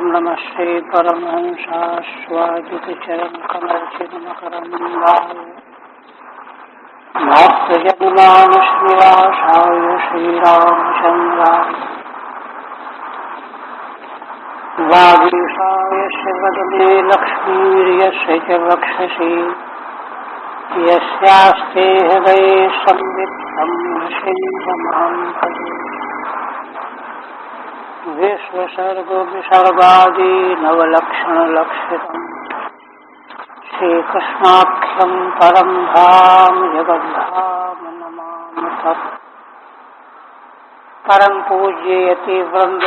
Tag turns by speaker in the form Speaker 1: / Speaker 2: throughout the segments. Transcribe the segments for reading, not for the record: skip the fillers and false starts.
Speaker 1: नमः श्री परमहंसास्वादितचरणकमर्चितमकरन्दाय भक्तजनमानसनिवासाय श्रीरामचन्द्राय वागीशाय शिवदमे लक्ष्मीर्यस्य च वक्षसि यस्यास्ते हृदये संवित्तं सिंहमहं भजे। विश्वसर्ग विसर्गादि नवलक्षणलक्षितम् श्रीकृष्णाख्यं परं धाम जगद्धाम नमामि तत्। परम पूज्य यति वृंद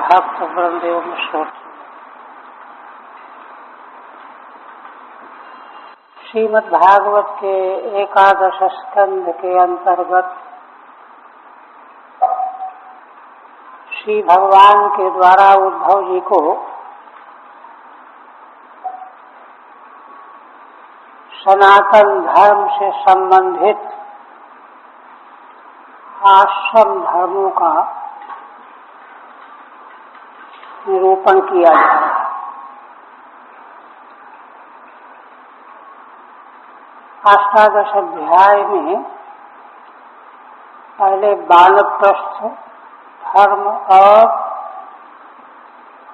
Speaker 1: भक्त वृंद एवं श्रोत श्रीमद्भागवत के एकादश स्कंध के अंतर्गत श्री भगवान के द्वारा उद्धव जी को सनातन धर्म से संबंधित आश्रम धर्मों का निरूपण किया जा रहा है। अष्टादश अध्याय में पहले वानप्रस्थ धर्म और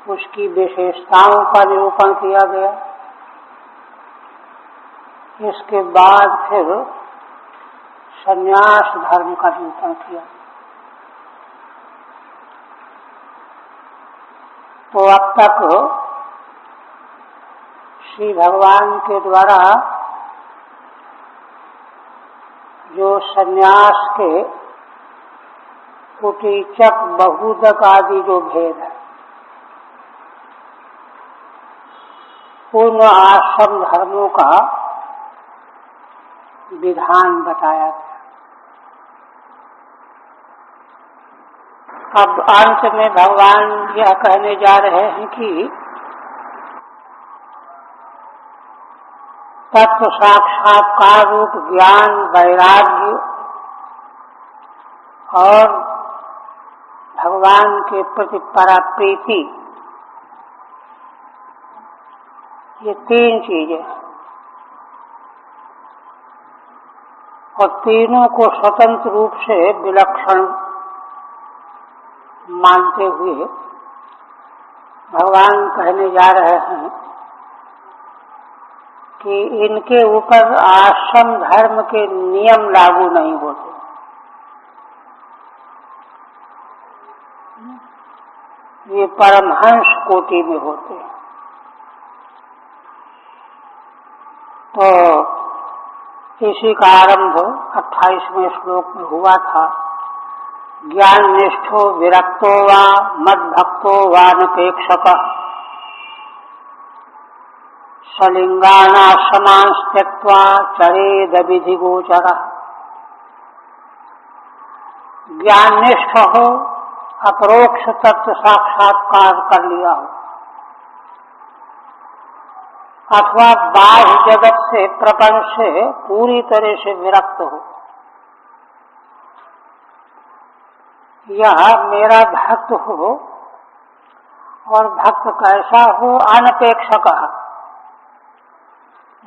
Speaker 1: उसकी विशेषताओं का निरूपण किया गया। इसके बाद फिर संन्यास धर्म का निरूपण किया। तो अब तक श्री भगवान के द्वारा जो संन्यास के कुटीचक बहुदक आदि जो भेद है, पूर्ण आश्रम धर्मों का विधान बताया गया। अब अंत में भगवान यह कहने जा रहे हैं कि तत्व साक्षात्कार रूप ज्ञान, वैराग्य और भगवान के प्रति पराप्रीति, ये तीन चीजें और तीनों को स्वतंत्र रूप से विलक्षण मानते हुए भगवान कहने जा रहे हैं कि इनके ऊपर आश्रम धर्म के नियम लागू नहीं होते। ये परमहंस कोटि में होते हैं। तो इसी का आरंभ 28वें श्लोक में हुआ था। ज्ञान निष्ठो विरक्तो वा मद्भक्तो वानपेक्षकः सलिंगानाश्रमांस त्यक्त्वा चरेद विधिगोचरः। ज्ञान निष्ठ हो, अपरोक्ष तत्व साक्षात्कार कर लिया हो, अथवा बाह्य जगत से प्रपंच से पूरी तरह से विरक्त हो, या मेरा भक्त हो और भक्त कैसा हो, अनपेक्षक,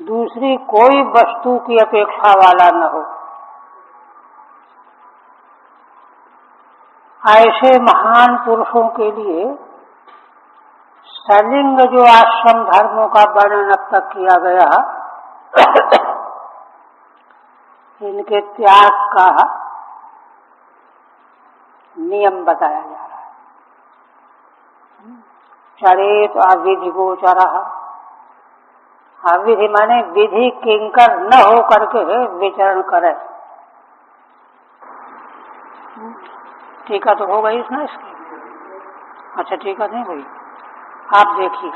Speaker 1: दूसरी कोई वस्तु की अपेक्षा वाला न हो, ऐसे महान पुरुषों के लिए सलिंग जो आश्रम धर्मों का वर्णन अब तक किया गया, इनके त्याग का नियम बताया जा रहा है। चरेत अविधि गोचरः। अविधि माने विधि किंकर न हो करके विचरण करे। टीका तो हो गई इसमें इसकी? अच्छा, टीका नहीं हुई। आप देखिए,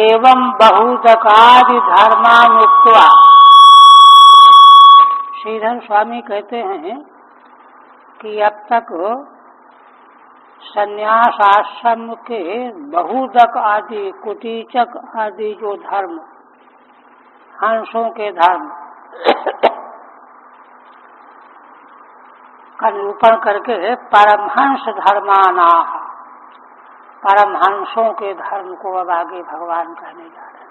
Speaker 1: एवं बहुदकादि धर्मानुक्त्वा। श्रीधर स्वामी कहते हैं कि अब तक संन्यास आश्रम के बहुदक आदि, कुटीचक आदि जो धर्म, हंसों के धर्म का निरूपण करके परमहंस धर्मानाः, परमहंसों के धर्म को अब आगे भगवान कहने जा रहे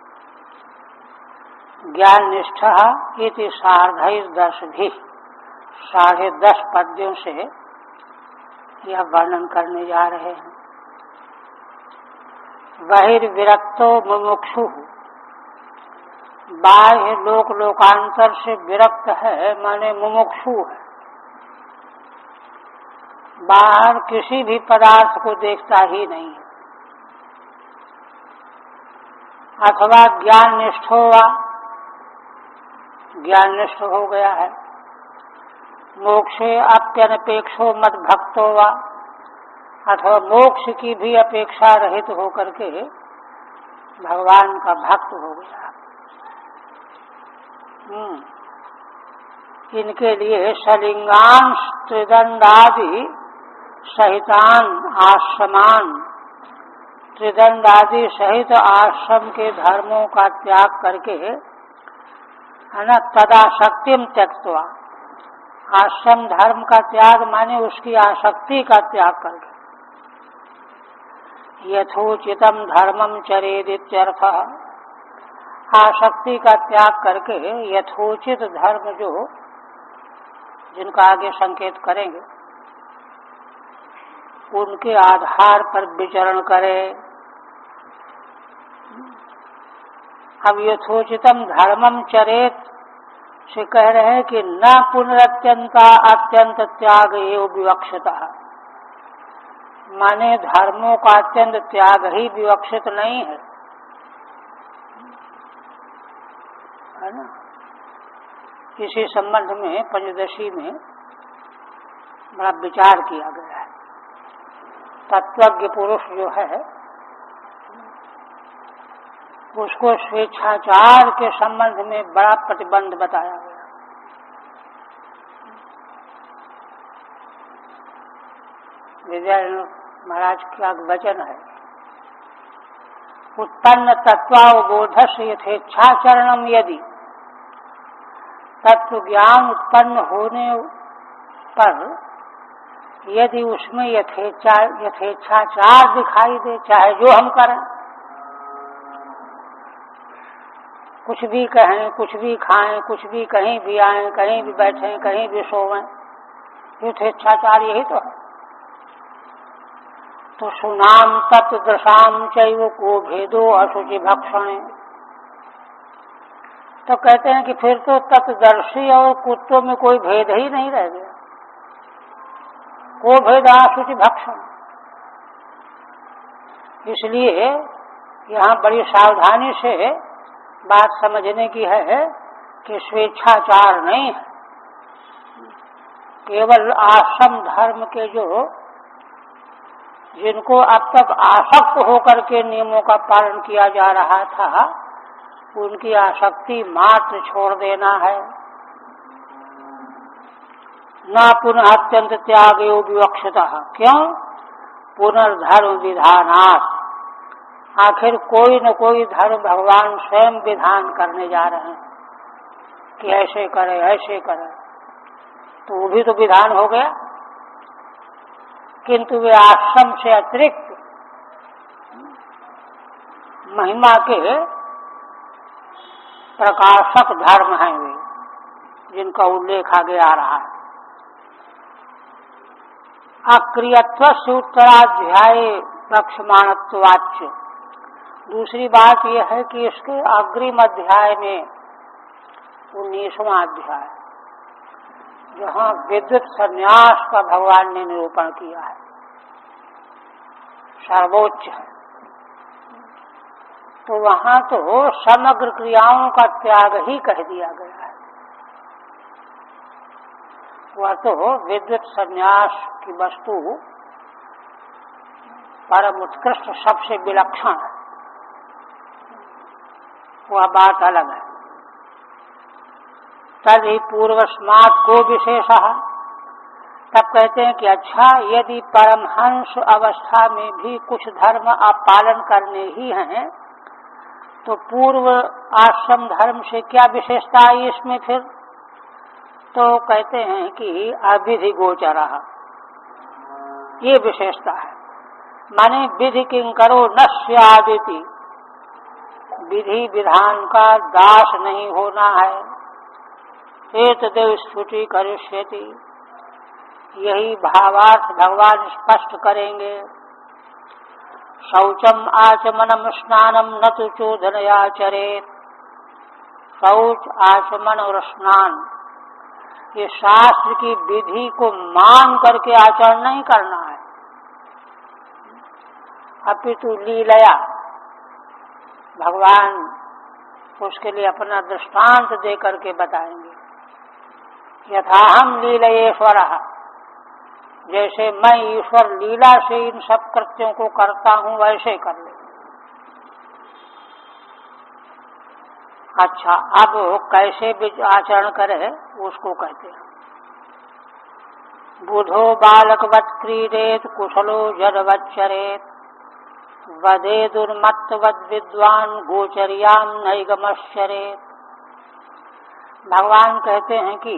Speaker 1: हैं। ज्ञान निष्ठा इति सार्धैर्दश भी 10.5 पद्यों से यह वर्णन करने जा रहे हैं। बहिर्विरक्तो मुमुक्षु, बाह्य लोक लोकांतर से विरक्त है माने मुमुक्षु है, बाहर किसी भी पदार्थ को देखता ही नहीं है। अथवा ज्ञान निष्ठ हुआ, ज्ञान निष्ठ हो गया है। मोक्षे अप्यनपेक्षो मद भक्तो वा, अथवा मोक्ष की भी अपेक्षा रहित होकर के भगवान का भक्त हो गया। इनके लिए सलिंगान त्रिदंडादि सहितान आश्रमान, त्रिदंडादि सहित आश्रम के धर्मों का त्याग करके है ना, तदाशक्तिम त्यक्त्वा, आश्रम धर्म का त्याग माने उसकी आसक्ति का त्याग करके, यथोचितम धर्मम चरेदित्यर्थ, आसक्ति का त्याग करके यथोचित धर्म जो जिनका आगे संकेत करेंगे उनके आधार पर विचरण करे। अब यथोचितम धर्मम चरेत से कह रहे हैं कि न पुनरत्यंता अत्यंत त्याग एवं विवक्षिता, माने धर्मों का अत्यंत त्याग ही विवक्षित नहीं है, है ना। इसी संबंध में पंचदशी में बड़ा विचार किया गया है। तत्वज्ञ पुरुष जो है उसको स्वेच्छाचार के संबंध में बड़ा प्रतिबंध बताया गया। विद्यारण्य महाराज का वचन है, उत्पन्न तत्वावबोधस्य यथेच्छाचरणम यदि, तत्व ज्ञान उत्पन्न होने पर यदि उसमें यथेच्छाचार दिखाई दे, चाहे जो हम करें, कुछ भी कहें, कुछ भी खाएं, कुछ भी कहीं भी आएं, कहीं भी बैठें, कहीं भी सोवें, यथेच्छाचार यही तो है। तो सुनाम तत्दृशाम चैव को भेदो अशुचि भक्षणे, तो कहते हैं कि फिर तो तत्दर्शी और कुत्तों में कोई भेद ही नहीं रह गया। को भेद अशुचि भक्षण, इसलिए यहाँ बड़ी सावधानी से बात समझने की है कि स्वेच्छाचार नहीं है, केवल आश्रम धर्म के जो जिनको अब तक आसक्त होकर के नियमों का पालन किया जा रहा था, उनकी आसक्ति मात्र छोड़ देना है। न पुनः अत्यंत त्याग विवक्षिता, क्यों? पुनर्धर्म विधानात्, आखिर कोई न कोई धर्म भगवान स्वयं विधान करने जा रहे हैं कि ऐसे करे ऐसे करे, तो वो भी तो विधान हो गया। किंतु वे आश्रम से अतिरिक्त महिमा के प्रकाशक धर्म हैं वे, जिनका उल्लेख आगे आ रहा है। अक्रियत्व से उत्तराध्याय लक्ष्माणत्वाच्य, दूसरी बात यह है कि इसके अग्रिम अध्याय में 19वां अध्याय, जहाँ विद्युत संन्यास का भगवान ने निरूपण किया है, सर्वोच्च है, तो वहां तो समग्र क्रियाओं का त्याग ही कह दिया गया है। वह तो विद्युत संन्यास की वस्तु परम उत्कृष्ट सबसे विलक्षण है, वह बात अलग है। तभी पूर्वस्मात् को विशेषः, तब कहते हैं कि अच्छा, यदि परमहंस अवस्था में भी कुछ धर्म आप पालन करने ही हैं, तो पूर्व आश्रम धर्म से क्या विशेषता आई इसमें फिर? तो कहते हैं कि अविधि गोचरः, ये विशेषता है माने विधि किंकरो न स्यादिति, विधि विधान का दास नहीं होना है। एतदेव स्तुति करिष्यति, यही भावार्थ भगवान स्पष्ट करेंगे। शौचम आचमनम स्नानम न तो चोदनया चरेत, शौच आचमन और स्नान ये शास्त्र की विधि को मान करके आचरण नहीं करना है, अपितु लीलया भगवान उसके लिए अपना दृष्टांत दे करके बताएंगे। यथाहम लीलयेश्वर, जैसे मैं ईश्वर लीला से इन सब कृत्यों को करता हूँ वैसे कर ले। अच्छा, अब कैसे आचरण करे उसको कहते हैं। बुधो बालकवत् क्रीडेत कुशलो जडवच्चरेत, वदे दुर्मत्तवद विद्वान गोचर्याम नैगमश्चरेत। भगवान कहते हैं कि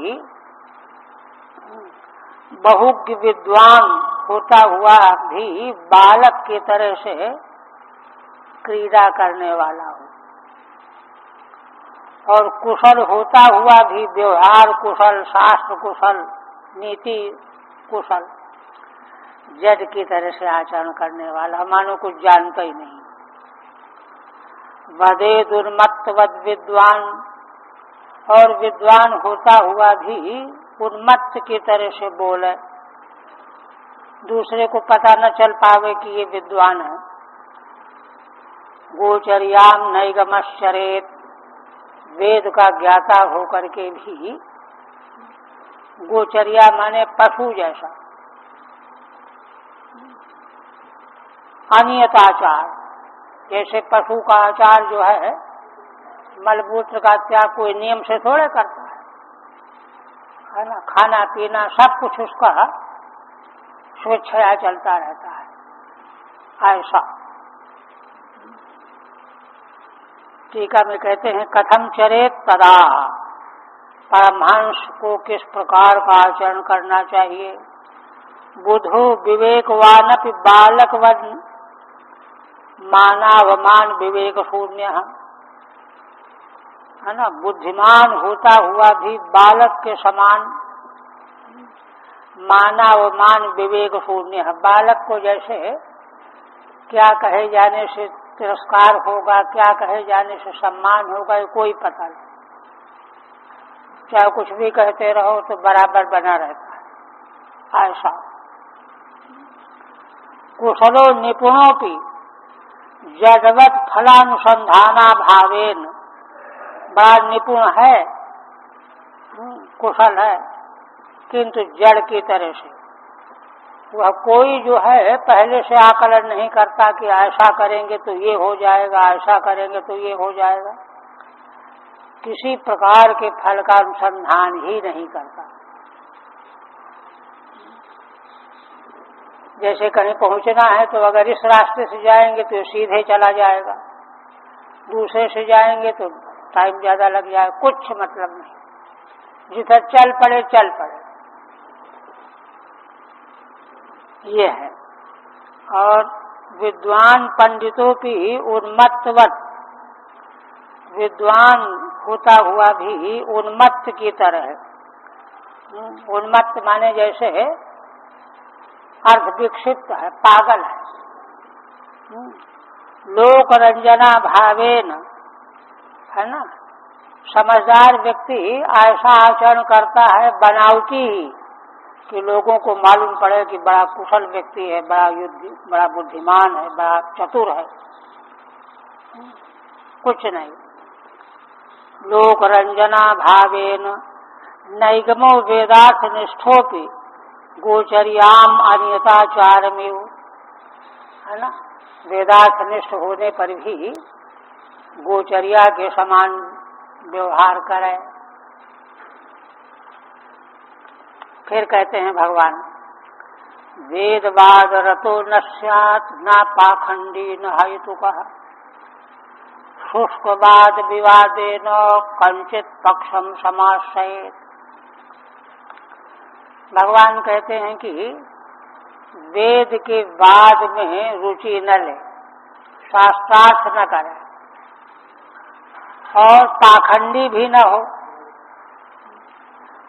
Speaker 1: बहुज्ञ विद्वान होता हुआ भी बालक की तरह से क्रीड़ा करने वाला हो, और कुशल होता हुआ भी व्यवहार कुशल, शास्त्र कुशल, नीति कुशल, जड की तरह से आचरण करने वाला, मानो कुछ जानता ही नहीं। वदे दुर्मत्तवद विद्वान, और विद्वान होता हुआ भी उन्मत्त की तरह से बोले, दूसरे को पता न चल पावे कि ये विद्वान है। गोचर्याम नैगमश्चरेत, वेद का ज्ञाता होकर के भी गोचर्या माने पशु जैसा, अनियताचार, जैसे पशु का आचार जो है मलमूत्र का त्याग कोई नियम से थोड़े करता है ना, खाना पीना सब कुछ उसका स्वेच्छया चलता रहता है ऐसा। टीका में कहते हैं कथम चरेत तदा, परमहंस को किस प्रकार का आचरण करना चाहिए। बुधो विवेकवानपि बालकवद मानावमान विवेक शून्य, है ना, बुद्धिमान होता हुआ भी बालक के समान मानावमान विवेक शून्य, बालक को जैसे क्या कहे जाने से तिरस्कार होगा, क्या कहे जाने से सम्मान होगा, ये कोई पता नहीं, चाहे कुछ भी कहते रहो तो बराबर बना रहता है ऐसा। कुशलो निपुणोपि जडवत फलानुसंधाना भावेन, बड़ा निपुण है, कुशल है, किंतु जड़ की तरह से, वह कोई जो है पहले से आकलन नहीं करता कि ऐसा करेंगे तो ये हो जाएगा, ऐसा करेंगे तो ये हो जाएगा, किसी प्रकार के फल का अनुसंधान ही नहीं करता। जैसे कहीं पहुंचना है तो अगर इस रास्ते से जाएंगे तो सीधे चला जाएगा, दूसरे से जाएंगे तो टाइम ज्यादा लग जाएगा, कुछ मतलब नहीं, जिधर चल पड़े चल पड़े, ये है। और विद्वान पंडितों की उन्मत्तवत, विद्वान होता हुआ भी उन्मत्त की तरह है। उन्मत्त माने जैसे अर्ध विक्षिप्त है, पागल है। लोक रंजना भावेन, है ना, समझदार व्यक्ति ऐसा आचरण करता है बनावटी ही, कि लोगों को मालूम पड़े कि बड़ा कुशल व्यक्ति है, बड़ा बुद्धिमान है, बड़ा चतुर है, कुछ नहीं। लोक रंजना भावेन नैगमो वेदार्थ निष्ठोपि गोचर्याम अनियताचारमेव, है ना, वेदार्थ निष्ठ होने पर भी गोचर्या के समान व्यवहार करे। फिर कहते हैं भगवान, वेदवाद रतो न स्यात् न पाखंडी न हेतुकः, शुष्कवाद विवादेन कंचित पक्षम समाश्रयेत्। भगवान कहते हैं कि वेद के बाद में रुचि न ले, शास्त्रार्थ न करे और पाखंडी भी न हो।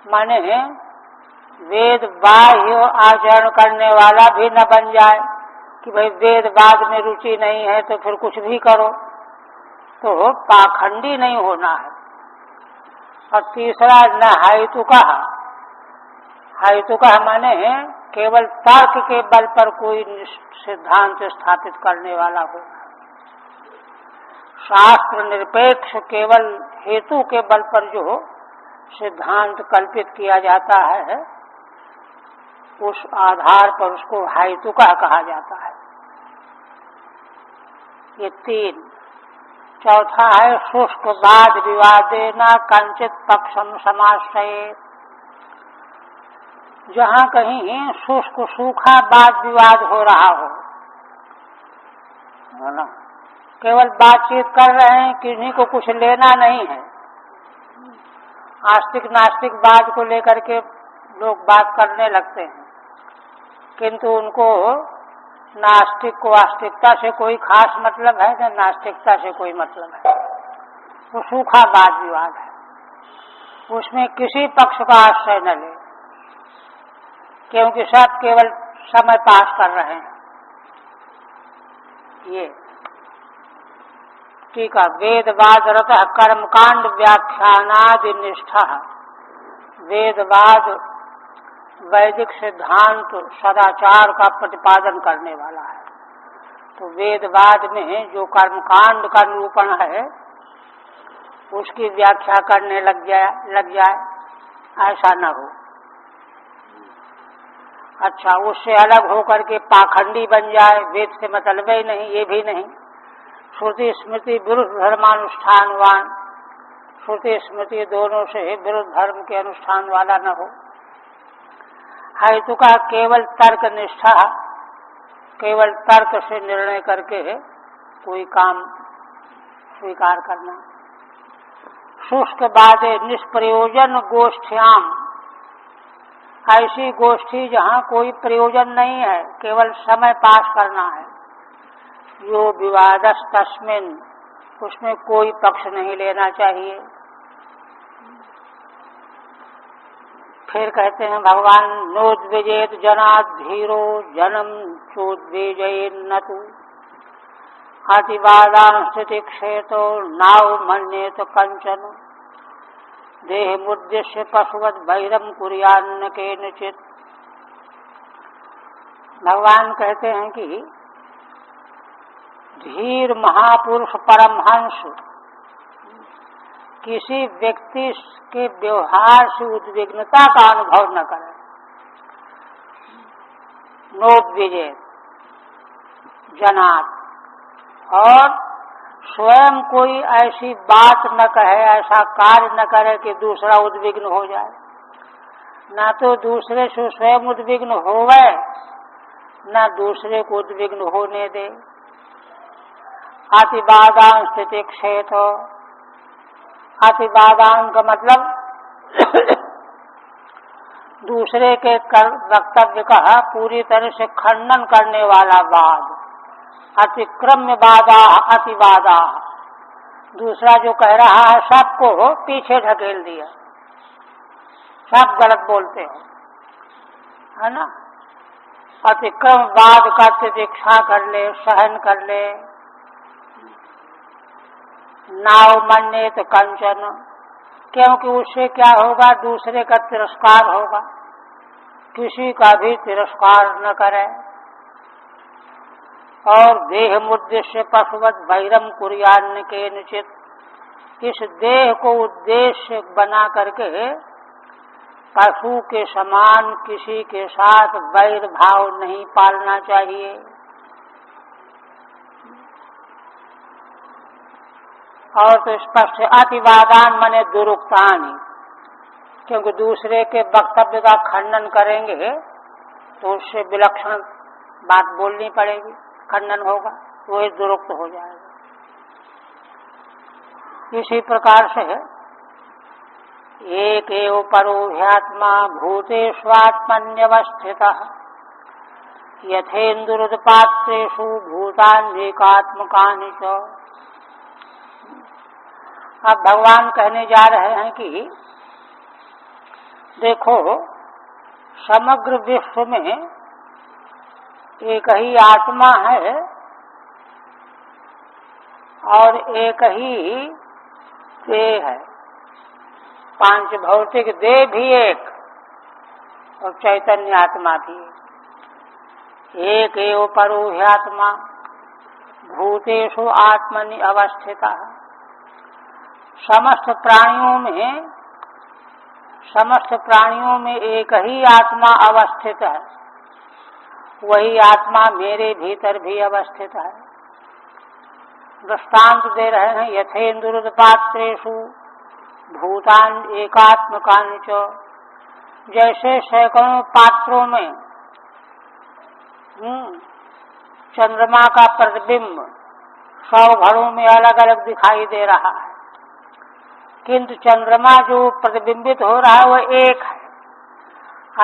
Speaker 1: माने वेद बाह्य आचरण करने वाला भी न बन जाए कि भाई वेद बाद में रुचि नहीं है तो फिर कुछ भी करो, तो पाखंडी नहीं होना है। और तीसरा न हेतुकः, हेतुकः माने केवल तर्क के बल पर कोई सिद्धांत स्थापित करने वाला हो। शास्त्र निरपेक्ष केवल हेतु के बल पर जो सिद्धांत कल्पित किया जाता है, उस आधार पर उसको हेतुकः कहा जाता है। ये तीन। चौथा है शुष्क वाद विवादेन कंचित पक्षम समाश्रयेत्। जहाँ कहीं शुष्क सूखा वाद विवाद हो रहा हो, है ना, केवल बातचीत कर रहे हैं, किसी को कुछ लेना नहीं है। आस्तिक नास्तिक वाद को लेकर के लोग बात करने लगते हैं, किंतु उनको नास्तिक को आस्तिकता से कोई खास मतलब है न नास्तिकता से कोई मतलब है। वो सूखा वाद विवाद है, उसमें किसी पक्ष का आश्रय न ले, क्योंकि सब केवल समय पास कर रहे हैं। ये ठीक है। वेदवाद रतः कर्मकांड व्याख्यानादि निष्ठा। वेदवाद वैदिक सिद्धांत सदाचार का प्रतिपादन करने वाला है, तो वेदवाद में जो कर्मकांड का निरूपण है उसकी व्याख्या करने लग जाए, ऐसा न हो। अच्छा, उससे अलग होकर के पाखंडी बन जाए, वेद से मतलब ही नहीं, ये भी नहीं। श्रुति स्मृति विरुद्ध धर्मानुष्ठानवान, श्रुति स्मृति दोनों से विरुद्ध धर्म के अनुष्ठान वाला न हो। हेतु का केवल तर्क निष्ठा, केवल तर्क से निर्णय करके कोई काम स्वीकार करना। शुष्क बाधे निष्प्रयोजन गोष्ठ्याम, ऐसी गोष्ठी जहाँ कोई प्रयोजन नहीं है, केवल समय पास करना है। यो विवादस तस्मिन, उसमें कोई पक्ष नहीं लेना चाहिए। फिर कहते हैं भगवान, नोद्विजेत जनात् धीरो जनम चोद्विजयेन्नतु अतिवादांस्थिति क्षेतो नाव मन्येत कंचन देहमुद्देश्य पशुवत वैरम कुर्यान्न केनचित्। भगवान कहते हैं कि धीर महापुरुष परमहंस किसी व्यक्ति के व्यवहार से उद्विग्नता का अनुभव न करे। नोद्विजेत जनात्, और स्वयं कोई ऐसी बात न कहे, ऐसा कार्य न करे कि दूसरा उद्विग्न हो जाए। न तो दूसरे से स्वयं उद्विग्न होवे, न दूसरे को उद्विग्न होने दे। अतिवादान स्थिति क्षेत्र, अतिवादान का मतलब दूसरे के वक्तव्य का पूरी तरह से खंडन करने वाला वाद। अतिक्रम्य वादा अतिवादा, दूसरा जो कह रहा है सबको पीछे ढकेल दिया, सब गलत बोलते हो, है ना। अतिक्रम वाद का तितिक्षा कर ले, सहन कर ले। नाव मन्येत कंचन, क्योंकि उससे क्या होगा, दूसरे का तिरस्कार होगा। किसी का भी तिरस्कार न करे। और देह मुद्देश्य पशुवत वैरम कुर्यान्न केनचित्, इस देह को उद्देश्य बना करके पशु के समान किसी के साथ वैर भाव नहीं पालना चाहिए। और तो स्पष्ट अतिवादान माने दुरुक्तानि, क्योंकि दूसरे के वक्तव्य का खंडन करेंगे तो उससे विलक्षण बात बोलनी पड़ेगी, खंडन होगा तो वही दुरुक्त हो जाएगा। इसी प्रकार से एक एव परो ह्यात्मा भूतेष्वात्मन्यवस्थितः, यथेन्दुरुदपात्रेषु भूतान्येकात्मकानि च। अब भगवान कहने जा रहे हैं कि देखो, समग्र विश्व में एक ही आत्मा है और एक ही देह है। पांच भौतिक देह भी एक और चैतन्य आत्मा भी एक एव परो ह्यात्मा भूतेषु आत्मनि अवस्थितः। समस्त प्राणियों में एक ही आत्मा अवस्थित है, वही आत्मा मेरे भीतर भी अवस्थित है। दृष्टांत दे रहे हैं, यथेन्दुरुदपात्रेषु भूतान एकात्मकानि च। जैसे सैकड़ों पात्रों में चंद्रमा का प्रतिबिंब 100 घड़ों में अलग अलग दिखाई दे रहा है, किंतु चंद्रमा जो प्रतिबिंबित हो रहा है वह एक है।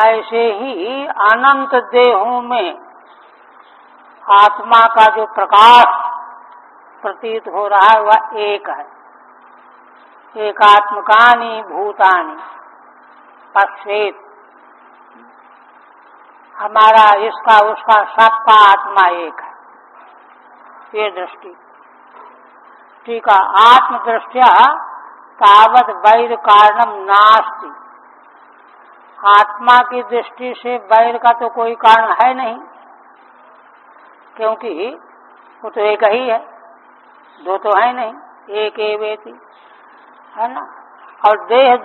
Speaker 1: ऐसे ही अनंत देहों में आत्मा का जो प्रकाश प्रतीत हो रहा है वह एक है। एकात्मकानि भूतानि पश्येत्। हमारा इसका उसका सबका आत्मा एक है, ये दृष्टि। ठीक है। आत्मदृष्टया तावत् वैर कारणम नास्ति। आत्मा की दृष्टि से वैर का तो कोई कारण है नहीं, क्योंकि वो तो एक ही है, दो तो है नहीं, एक एवेति, है ना। और देह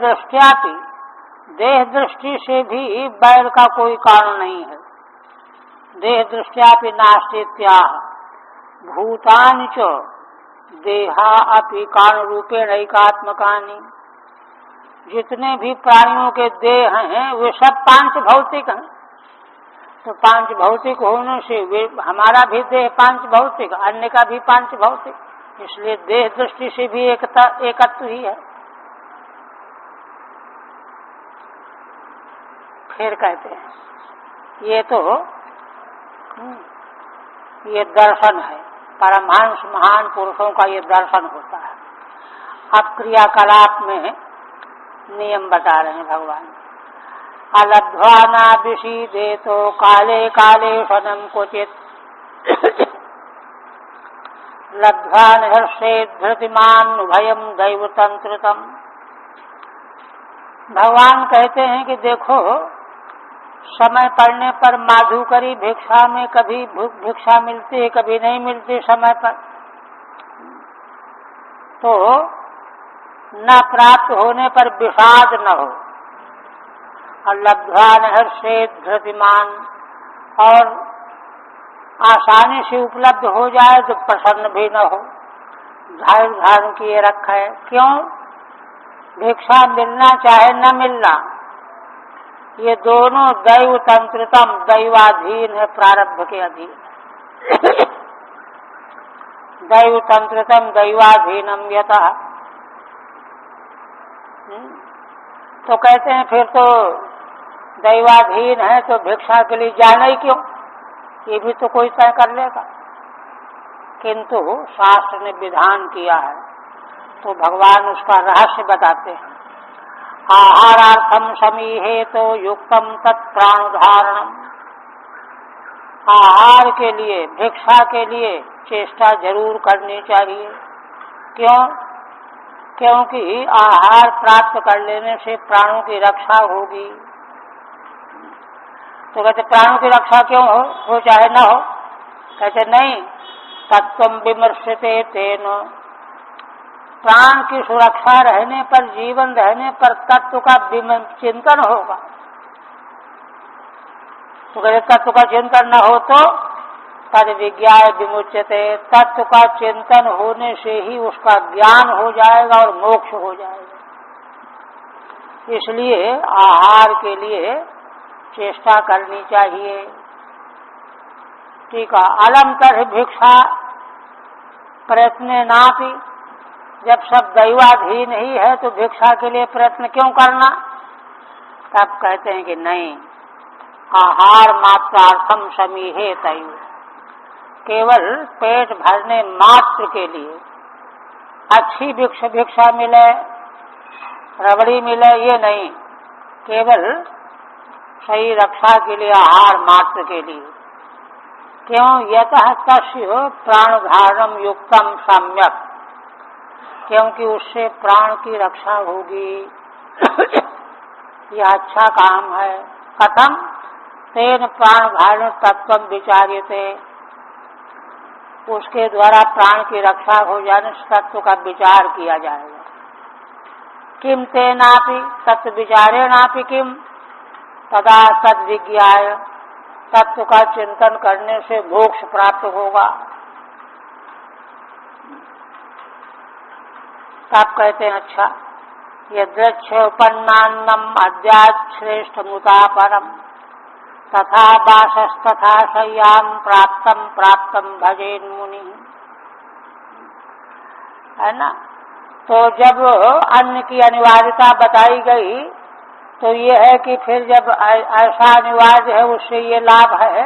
Speaker 1: दृष्टि से भी वैर का कोई कारण नहीं है। देह दृष्टियापि नास्तीत्याह भूतानि च देहा अपि कारण रूपेण एकात्मकानि। जितने भी प्राणियों के देह हैं वे सब पांच भौतिक हैं। तो पांच भौतिक होने से वे हमारा भी देह पांच भौतिक, अन्य का भी पांच भौतिक, इसलिए देह दृष्टि से भी एकत्व ही है। फिर कहते हैं ये दर्शन है, परमहंस महान पुरुषों का ये दर्शन होता है। अब क्रियाकलाप में नियम बता रहे हैं भगवान। अलब्ध्वा नाभिषीदेतो काले काले शनं क्वचित् लब्ध्वा हर्षेत् धृतिमान् उभयं दैवतंत्रतम्। भगवान कहते हैं कि देखो, समय पड़ने पर माधुकरी भिक्षा में कभी भिक्षा मिलती है, कभी नहीं मिलती समय पर। तो न प्राप्त होने पर विषाद न हो, और लब्ध्वा हर्षेत् धृतिमान्, और आसानी से उपलब्ध हो जाए तो प्रसन्न भी न हो, धैर्य धारण किए रखे। क्यों? भिक्षा मिलना चाहे न मिलना, ये दोनों दैव तंत्रतम, दैवाधीन है, प्रारब्ध के अधीन। दैव तंत्रतम दैवाधीनम यतः। तो कहते हैं फिर तो दैवाधीन है तो भिक्षा के लिए जाना ही क्यों, ये भी तो कोई तय कर लेगा। किंतु शास्त्र ने विधान किया है तो भगवान उसका रहस्य बताते हैं। आहारार्थम समीहे तो युक्तम तत्प्राणोधारणम। आहार के लिए, भिक्षा के लिए चेष्टा जरूर करनी चाहिए। क्यों? क्योंकि आहार प्राप्त कर लेने से प्राणों की रक्षा होगी। तो कहते प्राणों की रक्षा क्यों हो चाहे न हो? कहते नहीं, तत्त्वं विमर्शते तेन। प्राण की सुरक्षा रहने पर, जीवन रहने पर तत्व का चिंतन होगा। तो कहते तत्व का चिंतन न हो तो तद विज्ञाय विमुच्यते। तत्व का चिंतन होने से ही उसका ज्ञान हो जाएगा और मोक्ष हो जाएगा। इसलिए आहार के लिए चेष्टा करनी चाहिए। ठीक है। अलम तरहि भिक्षा प्रयत्न नापि। जब सब दैवाधीन ही है तो भिक्षा के लिए प्रयत्न क्यों करना? तब कहते हैं कि नहीं, आहार मात्रार्थम समीहे तयु, केवल पेट भरने मात्र के लिए अच्छी भिक्षा मिले, रबड़ी मिले, ये नहीं, केवल सही रक्षा के लिए, आहार मात्र के लिए। क्यों? यतः तस्य प्राणधारणम युक्तम सम्यक, क्योंकि उससे प्राण की रक्षा होगी। यह अच्छा काम है। कथम? तेन प्राण धारण तत्व विचार्यते, उसके द्वारा प्राण की रक्षा हो जाने तत्व का विचार किया जाएगा। किम तेनापि तत्व विचारेणापि किम तदा तद विज्ञाय, तत्व का चिंतन करने से मोक्ष प्राप्त होगा। आप कहते हैं अच्छा, यद्रक्षोपन्नान्नम अद्यात् श्रेष्ठ मुता परम तथा वासस्तथा शय्याम प्राप्तम प्राप्तम भजेन मुनि, है ना। तो जब अन्न की अनिवार्यता बताई गई तो ये है कि फिर जब ऐसा अनिवार्य है, उससे ये लाभ है,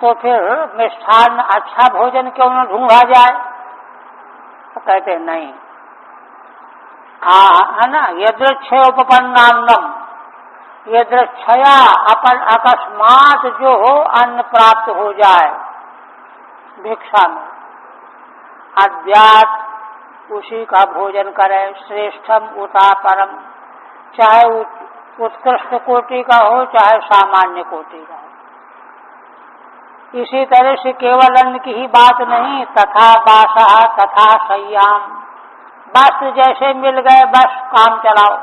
Speaker 1: तो फिर मिष्ठान अच्छा भोजन क्यों न ढूंढा जाए? तो कहते नहीं, है ना। यदृच्छया उपपन्नान्नम, यदृच्छया अपन अकस्मात जो अन्न प्राप्त हो जाए भिक्षा में, अद्यात उसी का भोजन करे, श्रेष्ठम उता परम, चाहे उत्कृष्ट कोटि का हो चाहे सामान्य कोटि का हो। इसी तरह से केवल अन्न की ही बात नहीं, तथा वासः तथा शय्याम, वस्त्र जैसे मिल गए बस काम चलाओ,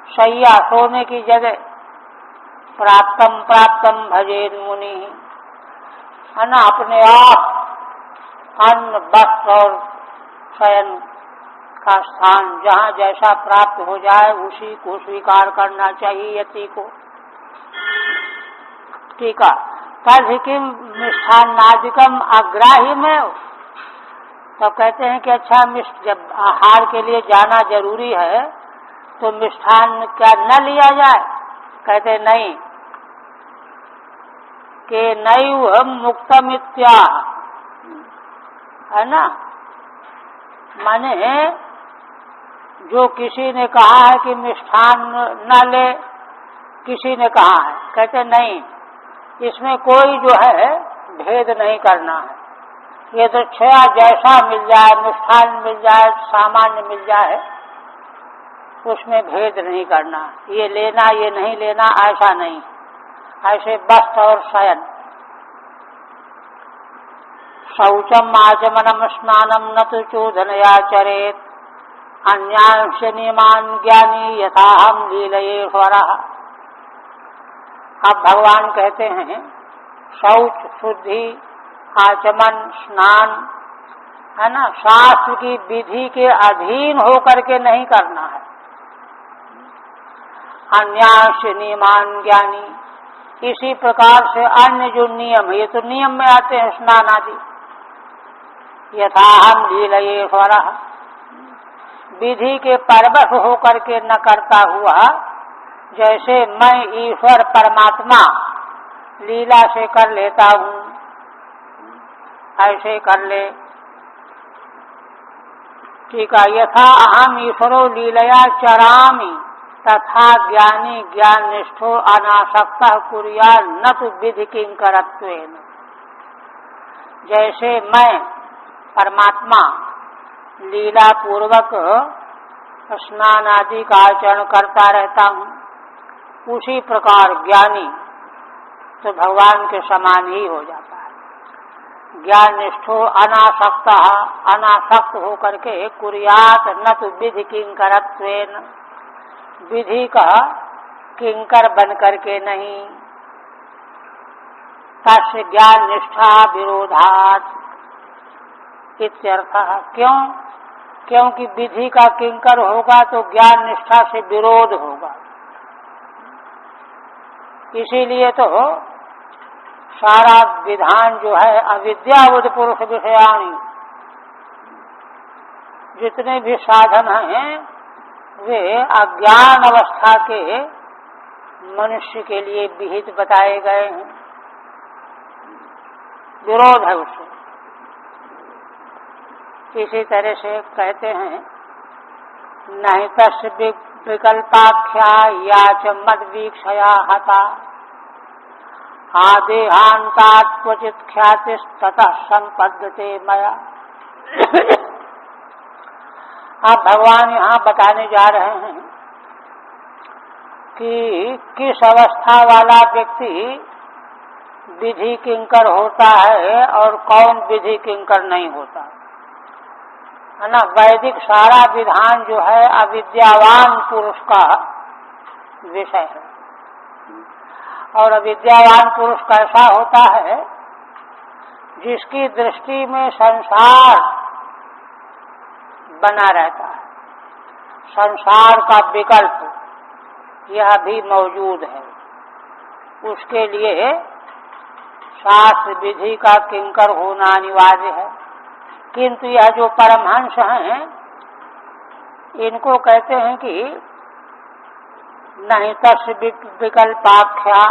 Speaker 1: शय्या सोने की जगह, प्राप्तम प्राप्तम भजेन मुनि, है ना। अपने आप अन्न वस्त्र और शयन का स्थान जहाँ जैसा प्राप्त हो जाए उसी को स्वीकार करना चाहिए यति को। ठीक है। तद किम मिष्ठान्नादिकम अग्राह्य में, तो कहते हैं कि अच्छा जब आहार के लिए जाना जरूरी है तो मिष्ठान क्या न लिया जाए? कहते नहीं, कि नैव मुक्तमित्या, है ना। माने जो किसी ने कहा है कि मिष्ठान न ले, किसी ने कहा है, कहते नहीं, इसमें कोई जो है भेद नहीं करना है। ये तो छया जैसा मिल जाए, मिष्ठान मिल जाए, सामान्य मिल जाए, उसमें भेद नहीं करना। ये लेना ये नहीं लेना ऐसा नहीं। ऐसे वस्त्र और शयन, शौचम आचमनम स्नानम न तो चोदनया चरेत, अन्यांश नियमान ज्ञानी यथा हम लीलयेश्वरः। अब भगवान कहते हैं शौच शुद्धि, आचमन स्नान, है ना, शास्त्र की विधि के अधीन होकर के नहीं करना है। अन्यांश नियमान ज्ञानी, इसी प्रकार से अन्य जो नियम है, ये तो नियम में आते हैं स्नान आदि, यथा हम लीलयेश्वरः, विधि के परवश होकर के न करता हुआ, जैसे मैं ईश्वर परमात्मा लीला से कर लेता हूँ ऐसे कर ले। ठीक है। यथा अहम ईश्वरो लीलया चरामि तथा ज्ञानी ज्ञान निष्ठो अनासक्त कुर्या न तो विधि किंकरत्वेन, जैसे मैं परमात्मा लीला पूर्वक स्नान आदि का आचरण करता रहता हूँ, उसी प्रकार ज्ञानी तो भगवान के समान ही हो जाता है। ज्ञान निष्ठो अनासक्त, अनासक्त होकर के कुर्यात न तो विधि किंकरत्वेन, विधि का किंकर बन करके नहीं। तस्य ज्ञान निष्ठा विरोधात् इत्यर्थः। क्यों? क्योंकि विधि का किंकर होगा तो ज्ञान निष्ठा से विरोध होगा। इसीलिए तो सारा विधान जो है अविद्यावद पुरुष विषयाणि, जितने भी साधन हैं वे अज्ञान अवस्था के मनुष्य के लिए विहित बताए गए हैं, विरोध है उससे। इसी तरह से कहते हैं नहीं तस्य विकल्पाख्या या च मद वीक्षया हता आदेहांतात् क्वचित ख्यातिस्ततः संपद्यते मया। अब भगवान यहाँ बताने जा रहे हैं कि किस अवस्था वाला व्यक्ति विधि किंकर होता है और कौन विधि किंकर नहीं होता है ना। वैदिक सारा विधान जो है अविद्यावान पुरुष का विषय है, और अविद्यावान पुरुष कैसा होता है, जिसकी दृष्टि में संसार बना रहता है, संसार का विकल्प यह भी मौजूद है, उसके लिए शास्त्र विधि का किंकर होना अनिवार्य है। किंतु यह जो परमहंस हैं, इनको कहते हैं कि नहीं तस्य विकल्पाख्या,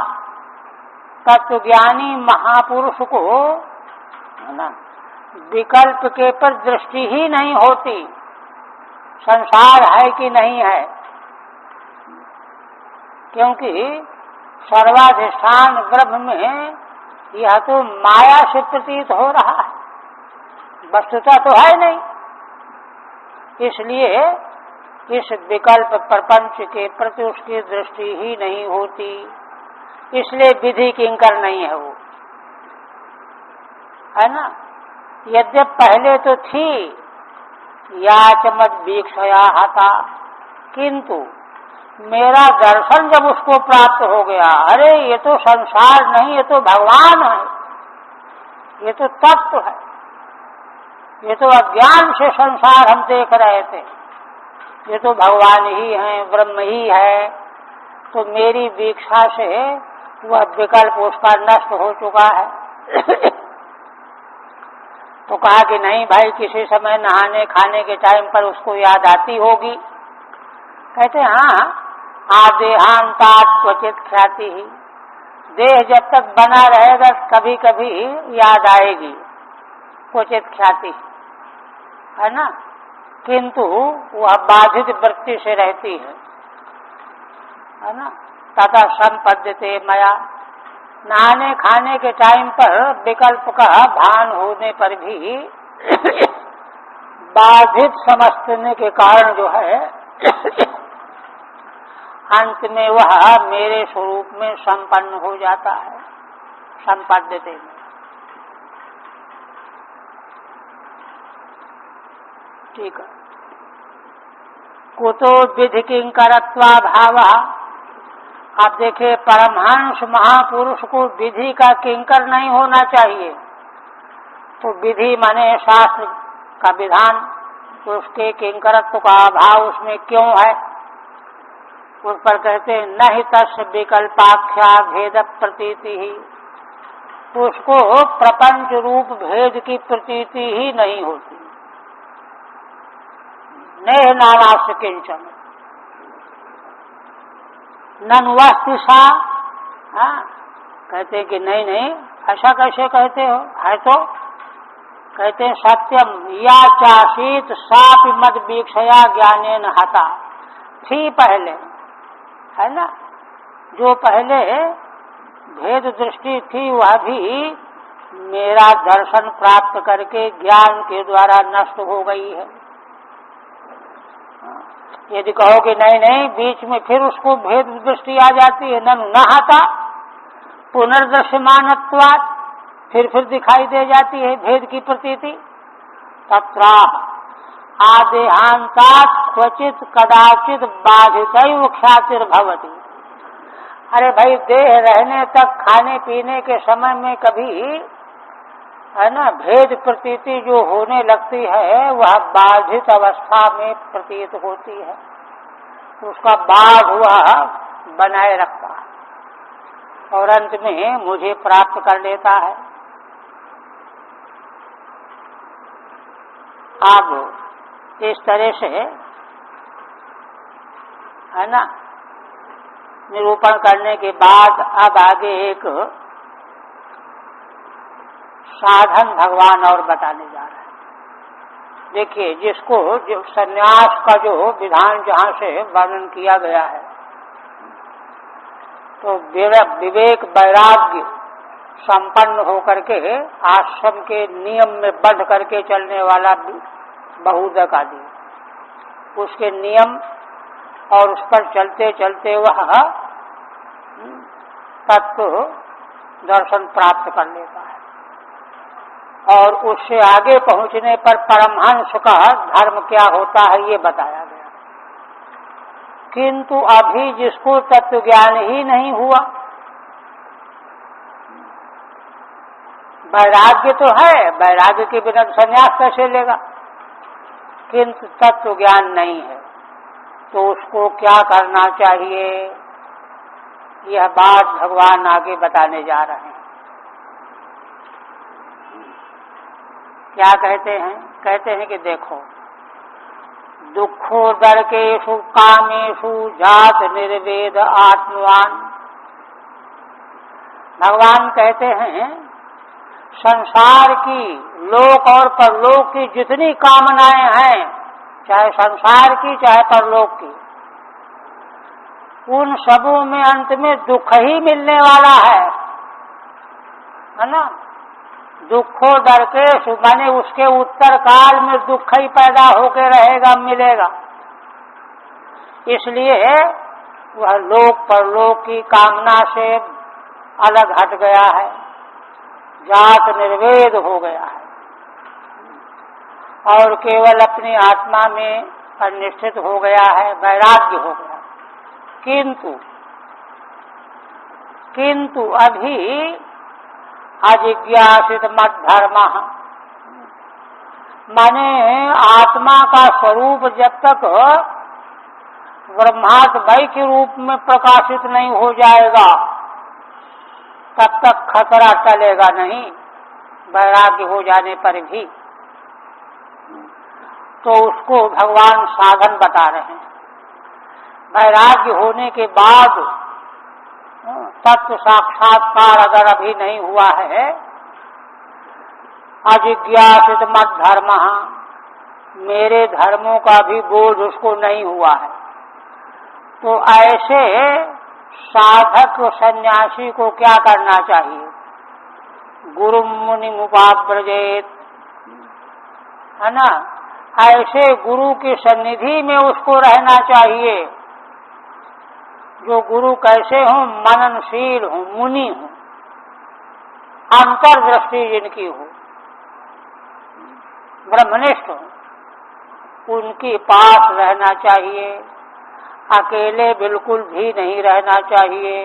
Speaker 1: तत्वज्ञानी महापुरुष को है ना विकल्प के पर दृष्टि ही नहीं होती, संसार है कि नहीं है, क्योंकि सर्वाधिष्ठान ब्रह्म में यह तो माया से प्रतीत हो रहा है, वस्तुता तो है नहीं। इसलिए इस विकल्प प्रपंच के प्रति उसकी दृष्टि ही नहीं होती, इसलिए विधि किंकर नहीं है वो, है ना। यद्यप पहले तो थी या च मद वीक्षया हता, किंतु मेरा दर्शन जब उसको प्राप्त हो गया, अरे ये तो संसार नहीं, ये तो भगवान है, ये तो तत्व है, ये तो अज्ञान से संसार हम देख रहे थे, ये तो भगवान ही है, ब्रह्म ही है। तो मेरी वीक्षा से वह विकल्प उसका नष्ट हो चुका है। तो कहा कि नहीं भाई, किसी समय नहाने खाने के टाइम पर उसको याद आती होगी। कहते हाँ, आदेहांतात् क्वचित ख्याति ही, देह जब तक बना रहेगा कभी कभी याद आएगी, क्वचित ख्याति, है ना। किंतु वह बाधित वृत्ति से रहती है ना। तथा संपद्यते मया, नहाने खाने के टाइम पर विकल्प का भान होने पर भी बाधित समझने के कारण जो है अंत में वह मेरे स्वरूप में संपन्न हो जाता है, संपद्यते में। ठीक है। कुतो विधि किंकरत्वा भाव। आप देखिए, परमहंस महापुरुष को विधि का किंकर नहीं होना चाहिए। तो विधि माने शास्त्र का विधान, तो उसके किंकरत्व का अभाव उसमें क्यों है। उस पर कहते हैं न हि तस्य विकल्पाख्या भेद प्रतीति ही, उसको प्रपंच रूप भेद की प्रतीति ही नहीं होती। नेह नानास्य किंचन नन्वस्ति सा। कहते कि नहीं नहीं, ऐसा कैसे कहते हो, है तो कहते हैं सत्यम या चाशीत सापि मद वीक्षया ज्ञानेन हता। थी पहले, है ना, जो पहले भेद दृष्टि थी वह भी मेरा दर्शन प्राप्त करके ज्ञान के द्वारा नष्ट हो गई है। यदि कहो कि नहीं नहीं, बीच में फिर उसको भेद दृष्टि आ जाती है, न आता पुनर्दृश्यमानत्वात्, फिर दिखाई दे जाती है भेद की प्रतीति। तत्रा आदेहांतात् क्वचित कदाचित बाधितैव ख्यातिर्भवति। अरे भाई, देह रहने तक खाने पीने के समय में कभी, है ना, भेद प्रतीति जो होने लगती है वह बाधित अवस्था में प्रतीत होती है, उसका बाध हुआ बनाए रखता है और अंत में मुझे प्राप्त कर लेता है। अब इस तरह से, है ना, निरूपण करने के बाद अब आगे एक साधन भगवान और बताने जा रहे हैं। देखिए, जिसको जो संन्यास का जो विधान जहाँ से वर्णन किया गया है, तो विवेक वैराग्य संपन्न होकर के आश्रम के नियम में बंध करके चलने वाला बहुदक आदि, उसके नियम और उस पर चलते चलते वह तत्व दर्शन प्राप्त कर लेता है, और उससे आगे पहुंचने पर परमहंस का धर्म क्या होता है ये बताया गया। किंतु अभी जिसको तत्व ज्ञान ही नहीं हुआ, वैराग्य तो है, वैराग्य के बिना संन्यास कैसे लेगा, किंतु तत्व ज्ञान नहीं है, तो उसको क्या करना चाहिए, यह बात भगवान आगे बताने जा रहे हैं। क्या कहते हैं? कहते हैं कि देखो, दुखोदर्केषु कामेषु जात निर्वेद आत्मवान। भगवान कहते हैं संसार की, लोक और परलोक की जितनी कामनाएं हैं, चाहे संसार की चाहे परलोक की, उन सबों में अंत में दुख ही मिलने वाला है ना। दुखो दर्केषु माने उसके उत्तर काल में दुख ही पैदा होके रहेगा, मिलेगा। इसलिए वह लोक परलोक की कामना से अलग हट गया है, जात निर्वेद हो गया है, और केवल अपनी आत्मा में निश्चित हो गया है, वैराग्य हो गया। किंतु अभी अजिज्ञासित मत धर्म, माने आत्मा का स्वरूप जब तक ब्रह्मात्मय के रूप में प्रकाशित नहीं हो जाएगा, तब तक खतरा टलेगा नहीं, वैराग्य हो जाने पर भी। तो उसको भगवान साधन बता रहे हैं। वैराग्य होने के बाद तत्व साक्षात्कार अगर अभी नहीं हुआ है, अजिज्ञासित मत धर्म, मेरे धर्मों का भी बोध उसको नहीं हुआ है, तो ऐसे साधक सन्यासी को क्या करना चाहिए? गुरु मुनि मुपाव्रजेत, है ना। ऐसे गुरु की सन्निधि में उसको रहना चाहिए, जो गुरु कैसे हों? मननशील हों, मुनि हों, अंतर्दृष्टि जिनकी हो, ब्रह्मनिष्ठ हो, उनके पास रहना चाहिए। अकेले बिल्कुल भी नहीं रहना चाहिए।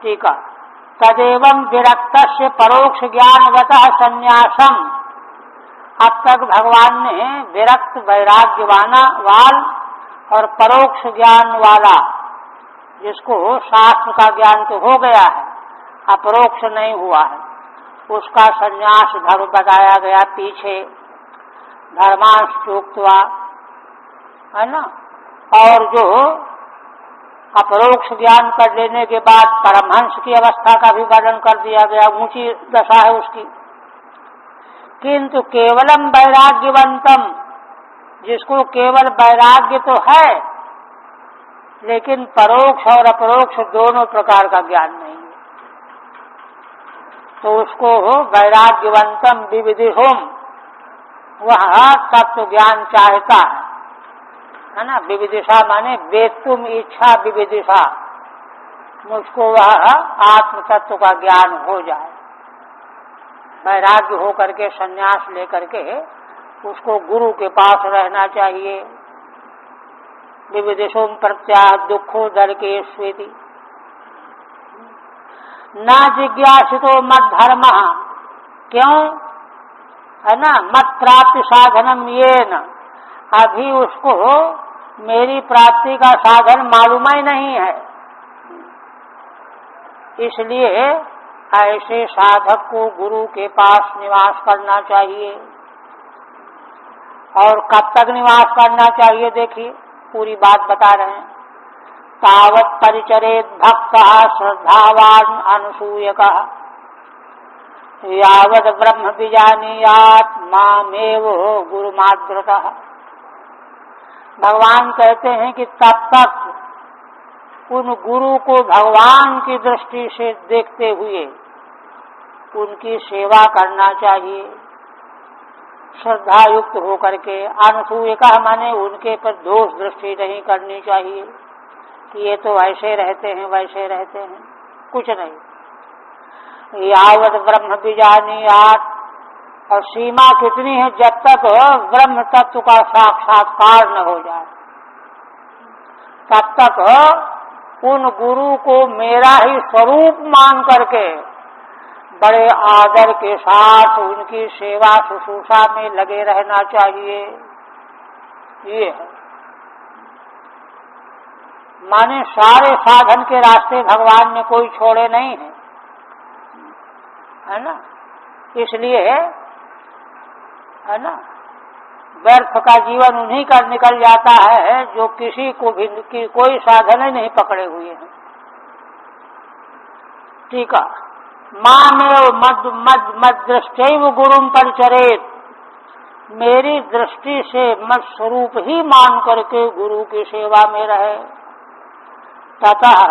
Speaker 1: ठीक है। तदेवं विरक्तस्य परोक्ष ज्ञानगतः संन्यासम। अब तक भगवान ने विरक्त वैराग्यवान और परोक्ष ज्ञान वाला, जिसको शास्त्र का ज्ञान तो हो गया है, अपरोक्ष नहीं हुआ है, उसका संन्यास धर्म बताया गया पीछे, धर्मांश चूक्त्वा, है ना। और जो अपरोक्ष ज्ञान कर लेने के बाद परमहंस की अवस्था का भी वर्णन कर दिया गया, ऊंची दशा है उसकी। किंतु केवलम वैराग्यवंतम, जिसको केवल वैराग्य तो है, लेकिन परोक्ष और अपरोक्ष दोनों प्रकार का ज्ञान नहीं है, तो उसको वैराग्यवंतम विविधिहुम, वह तत्व ज्ञान चाहता है ना। विविदिशा माने वेत्तुम इच्छा विविदिशा, मुझको वह आत्म तत्व का ज्ञान हो जाए। वैराग्य हो करके संन्यास लेकर के उसको गुरु के पास रहना चाहिए। विविदिशोम प्रत्याह दुखो दर के स्वेति न जिज्ञासितो मत धर्म, क्यों? है ना। मत प्राप्ति साधनम ये न, अभी उसको मेरी प्राप्ति का साधन मालूम ही नहीं है, इसलिए ऐसे साधक को गुरु के पास निवास करना चाहिए। और कब तक निवास करना चाहिए? देखिए, पूरी बात बता रहे हैं। तावत् परिचरेत भक्तः श्रद्धावान अनसूयकः यावद ब्रह्म विजानीयात् मामेव गुरुमाद्रतः। भगवान कहते हैं कि तब तक उन गुरु को भगवान की दृष्टि से देखते हुए उनकी सेवा करना चाहिए, श्रद्धा युक्त होकर के। अनसूयिका माने उनके पर दोष दृष्टि नहीं करनी चाहिए कि ये तो ऐसे रहते हैं वैसे रहते हैं, कुछ नहीं। यावत ब्रह्म विजानीयात्, और सीमा कितनी है, जब तक ब्रह्म तत्व का साक्षात्कार न हो जाए तब तक उन गुरु को मेरा ही स्वरूप मान करके बड़े आदर के साथ उनकी सेवा शुश्रूषा में लगे रहना चाहिए। ये है माने सारे साधन के रास्ते भगवान ने कोई छोड़े नहीं है ना। इसलिए है ना, व्यर्थ का जीवन उन्हीं का निकल जाता है जो किसी को भी कोई साधन ही नहीं पकड़े हुए हैं। ठीक है। मामेव मद मद मद दृष्टैव गुरुम परिचरेत, मेरी दृष्टि से मद स्वरूप ही मान करके गुरु की सेवा में रहे। ततः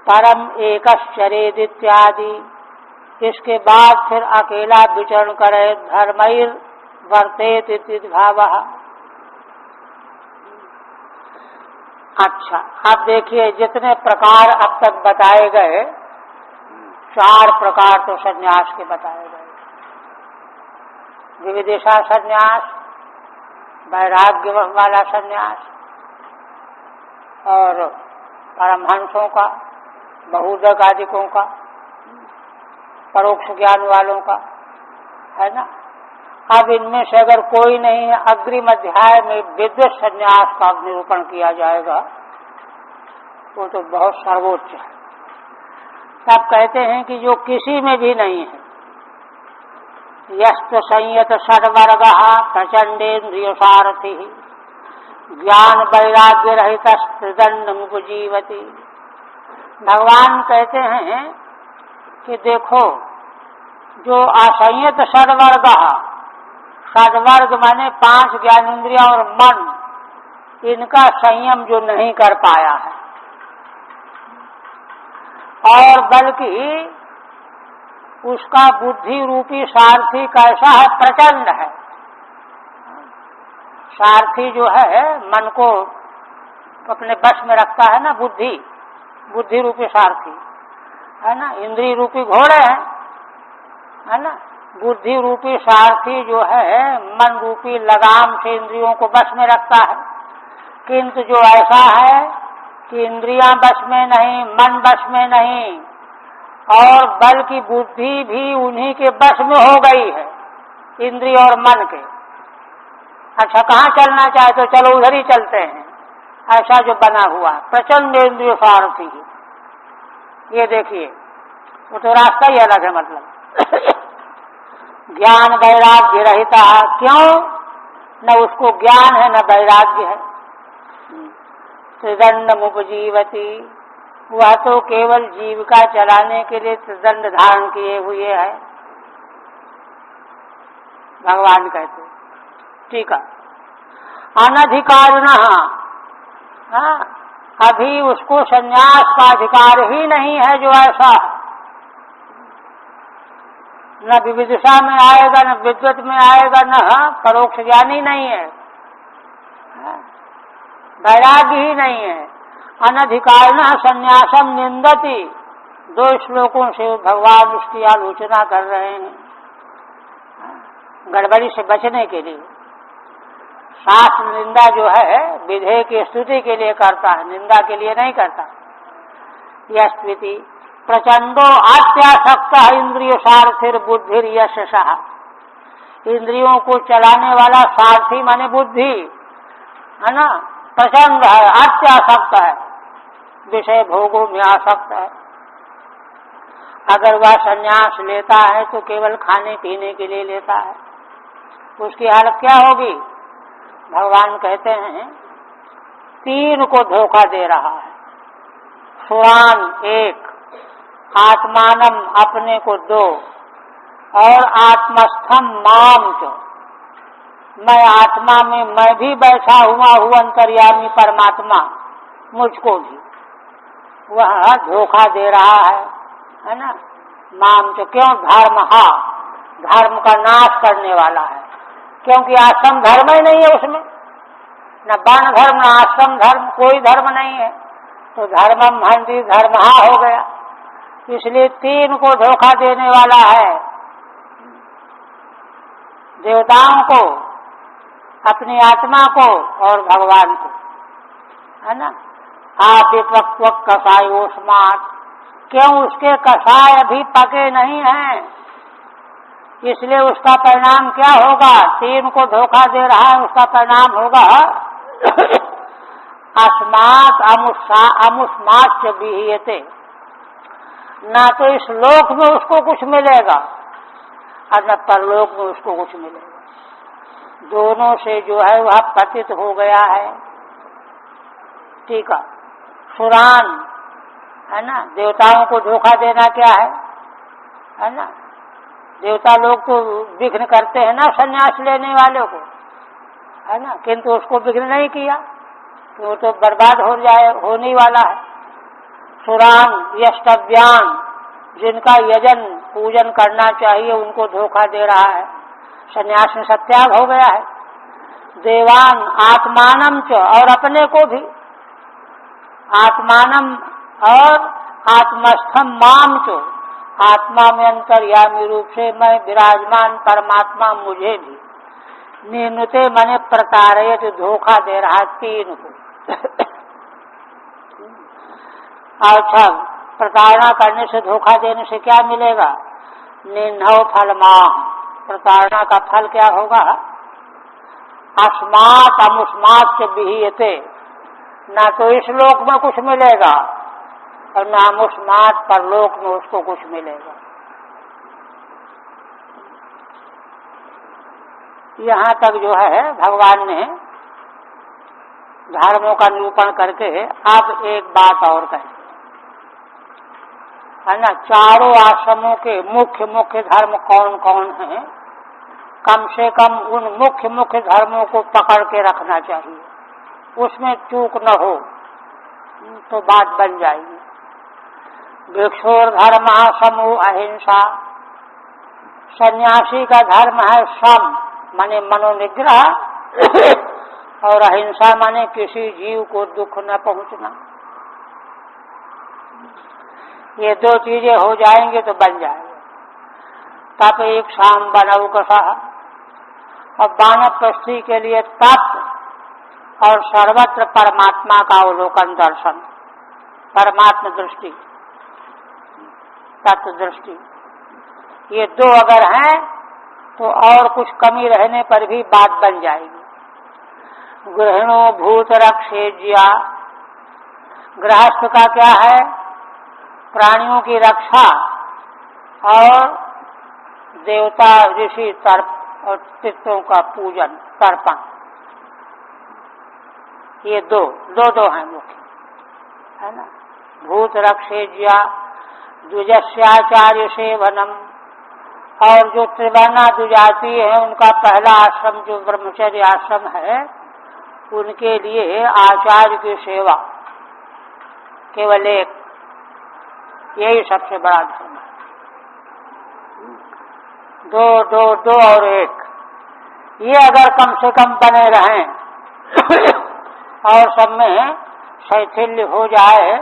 Speaker 1: परम एकश्चरेद इत्यादि, इसके बाद फिर अकेला विचरण करे। धर्मैर वर्तेत इति भावः। अच्छा, अब देखिए जितने प्रकार अब तक बताए गए, 4 प्रकार तो सन्यास के बताए गए। विविदिशा सन्यास, वैराग्य वाला सन्यास, और परमहंसों का, बहुदक आदिकों का, परोक्ष ज्ञान वालों का, है ना। अब इनमें से अगर कोई नहीं है, अग्रिम अध्याय में विद्वत सन्यास का निरूपण किया जाएगा, वो तो बहुत सर्वोच्च है। सब कहते हैं कि जो किसी में भी नहीं है, यस्त संयत षड्वर्ग प्रचंडेन्द्रिय सारथि ज्ञान वैराग्य रहित त्रिदंडमुपजीवति। भगवान कहते हैं कि देखो, जो असंयत षड्वर्ग, षड्वर्ग माने 5 ज्ञानेन्द्रिया और मन, इनका संयम जो नहीं कर पाया है, और बल्कि उसका बुद्धि रूपी सारथी कैसा है, प्रचंड है। सारथी जो है मन को अपने बस में रखता है ना, बुद्धि रूपी सारथी है ना। इंद्रिय रूपी घोड़े हैं, है ना। बुद्धि रूपी सारथी जो है मन रूपी लगाम से इंद्रियों को बस में रखता है। किंतु जो ऐसा है कि इंद्रियां बस में नहीं, मन बस में नहीं, और बल्कि बुद्धि भी उन्हीं के बस में हो गई है, इंद्रिय और मन के। अच्छा, कहाँ चलना चाहे तो चलो उधर ही चलते हैं, ऐसा जो बना हुआ प्रचंड इंद्रिय सारथी। ये देखिए, वो तो रास्ता ही अलग है। मतलब ज्ञान वैराग्य रहता है, क्यों? न उसको ज्ञान है न वैराग्य है। त्रिदंड उपजीवती, वह तो केवल जीविका चलाने के लिए त्रिदंड धारण किए हुए है, भगवान कहते। ठीक है। अनधिकारिण, अभी उसको संन्यास का अधिकार ही नहीं है जो ऐसा न विविदिशा में आएगा, न विद्वत में आएगा, न परोक्ष ज्ञानी नहीं है, वैराग्य ही नहीं है। अनधिकारिण संन्यासम निंदति, 2 श्लोकों से भगवान उसकी आलोचना कर रहे हैं गड़बड़ी से बचने के लिए। शास्त्र निंदा जो है विधेय की स्तुति के लिए करता है, निंदा के लिए नहीं करता। यह स्थिति प्रचंडो अत्यासक्त इंद्रिय सारथिर बुद्धिर यशः, इंद्रियों को चलाने वाला सारथी माने बुद्धि, है ना, प्रचंड है, अत्यासक्त है, विषय भोगों में आसक्त है। अगर वह संन्यास लेता है तो केवल खाने पीने के लिए लेता है, उसकी हालत क्या होगी? भगवान कहते हैं कि 2 प्रकार के संन्यास होते हैं। एक संन्यास जो है वो कर्म से, कर्म से, तीन को धोखा दे रहा है। सुरान एक, आत्मानम अपने को दो, और आत्मस्थम माम च, मैं आत्मा में मैं भी बैठा हुआ हूँ, अंतर्यामी परमात्मा मुझको भी वह धोखा दे रहा है ना। माम च क्यों? धर्म धर्म का नाश करने वाला है, क्योंकि आश्रम धर्म ही नहीं है उसमें, न वर्ण धर्म न आश्रम धर्म, कोई धर्म नहीं है, तो धर्मम हंति धर्महा हो गया। इसलिए तीन को धोखा देने वाला है, देवताओं को, अपनी आत्मा को और भगवान को, है ना। आप विपक्व कसायोस्मात्, क्यों? उसके कसाय अभी पके नहीं हैं, इसलिए उसका परिणाम क्या होगा? तीन को धोखा दे रहा है, उसका परिणाम होगा अस्मात् अमुष्मात् च विहीयते, ना तो इस लोक में उसको कुछ मिलेगा और न परलोक में उसको कुछ मिलेगा। दोनों से जो है वह पतित हो गया है। ठीक है। सुरान, है ना, देवताओं को धोखा देना क्या है ना। देवता लोग तो विघ्न करते हैं ना संन्यास लेने वाले को, है ना, किंतु उसको विघ्न नहीं किया तो वो तो बर्बाद हो जाए, होने वाला है। सुरान यष्टव्यान, जिनका यजन पूजन करना चाहिए उनको धोखा दे रहा है, संन्यास में सत्याग हो गया है। देवान आत्मानम च, और अपने को भी, आत्मानम और आत्मस्थम माम च, आत्मा में अंतर्यामी रूप से मैं विराजमान परमात्मा मुझे भी, निनुते मने प्रतारयत, धोखा दे रहा तीन को। अच्छा, प्रताड़ना करने से, धोखा देने से क्या मिलेगा? निन्हव फलमाह, प्रताड़ना का फल क्या होगा? अस्मात् अमुष्मात् च विहीयते, ना तो इस लोक में कुछ मिलेगा और ना अमुष्मात् परलोक में उसको कुछ मिलेगा। यहाँ तक जो है भगवान ने धर्मों का निरूपण करके अब एक बात और कही, है ना। चारों आश्रमों के मुख्य मुख्य धर्म कौन कौन हैं? कम से कम उन मुख्य मुख्य धर्मों को पकड़ के रखना चाहिए, उसमें चूक न हो तो बात बन जाएगी। भिक्षुर धर्म समूह अहिंसा, सन्यासी का धर्म है सम माने मनोनिग्रह, और अहिंसा माने किसी जीव को दुख न पहुंचना। ये दो चीजें हो जाएंगे तो बन जाएंगे। तप एक शाम बनव कसा, और वानप्रस्थी के लिए तप और सर्वत्र परमात्मा का अवलोकन दर्शन, परमात्मा दृष्टि, तत्व दृष्टि, ये दो अगर हैं तो और कुछ कमी रहने पर भी बात बन जाएगी। गृहिणो भूत रक्षेज्या, गृहस्थ का क्या है? प्राणियों की रक्षा और देवता ऋषि तर्प और पितरों का पूजन तर्पण, ये दो हैं मुख्य, है ना। भूत रक्षेज्या, द्विजस्याचार्य सेवनम, और जो त्रिवर्णा द्विजाति है उनका पहला आश्रम जो ब्रह्मचर्य आश्रम है, उनके लिए आचार्य की सेवा केवल एक, यही सबसे बड़ा धर्म है। दो और एक, ये अगर कम से कम बने रहें और सब में शैथिल्य हो जाए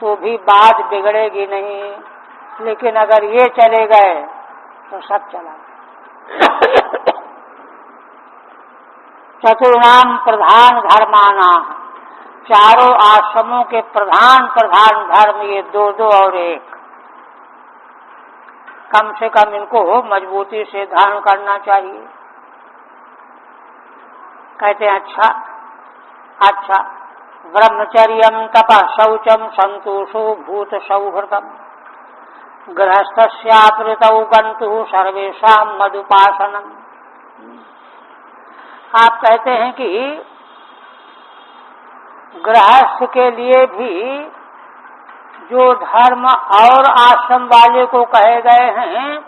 Speaker 1: तो भी बात बिगड़ेगी नहीं, लेकिन अगर ये चले गए तो सब चला गया। चतुर्णाम प्रधान धर्माना, चारों आश्रमों के प्रधान धर्म ये दो और एक, कम से कम इनको मजबूती से धारण करना चाहिए। कहते हैं अच्छा, ब्रह्मचर्यम तपः शौचम संतोषो भूत सौहृदम, गृहस्थस्यापृतौ गन्तुः सर्वेषां मदुपासनम। आप कहते हैं कि गृहस्थ के लिए भी जो धर्म और आश्रम वाले को कहे गए हैं,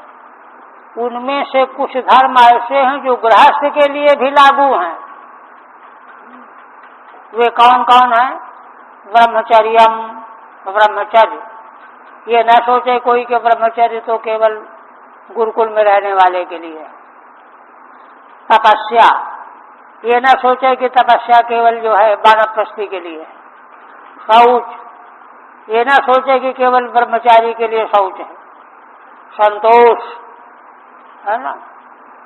Speaker 1: उनमें से कुछ धर्म ऐसे हैं जो गृहस्थ के लिए भी लागू हैं। वे कौन कौन है? ब्रह्मचर्यम, ब्रह्मचर्य। ये न सोचे कोई कि ब्रह्मचर्य तो केवल गुरुकुल में रहने वाले के लिए। तपस्या, ये न सोचे कि तपस्या केवल जो है वानप्रस्थी के लिए। शौच, ये न सोचे कि केवल ब्रह्मचारी के लिए शौच है। संतोष है ना,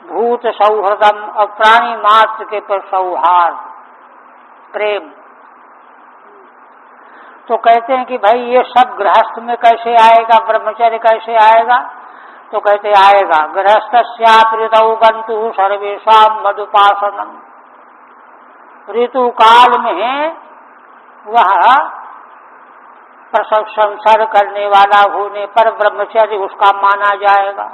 Speaker 1: भूत सौहृदम, और प्राणी मात्र के पर सौहार्द, प्रेम। तो कहते हैं कि भाई ये सब गृहस्थ में कैसे आएगा, ब्रह्मचर्य कैसे आएगा? तो कहते आएगा, गृहस्थस्यापि ऋतौ गन्तु सर्वेषां मदुपासनम। ऋतु काल में वह प्रसव संसर्ग करने वाला होने पर ब्रह्मचर्य उसका माना जाएगा।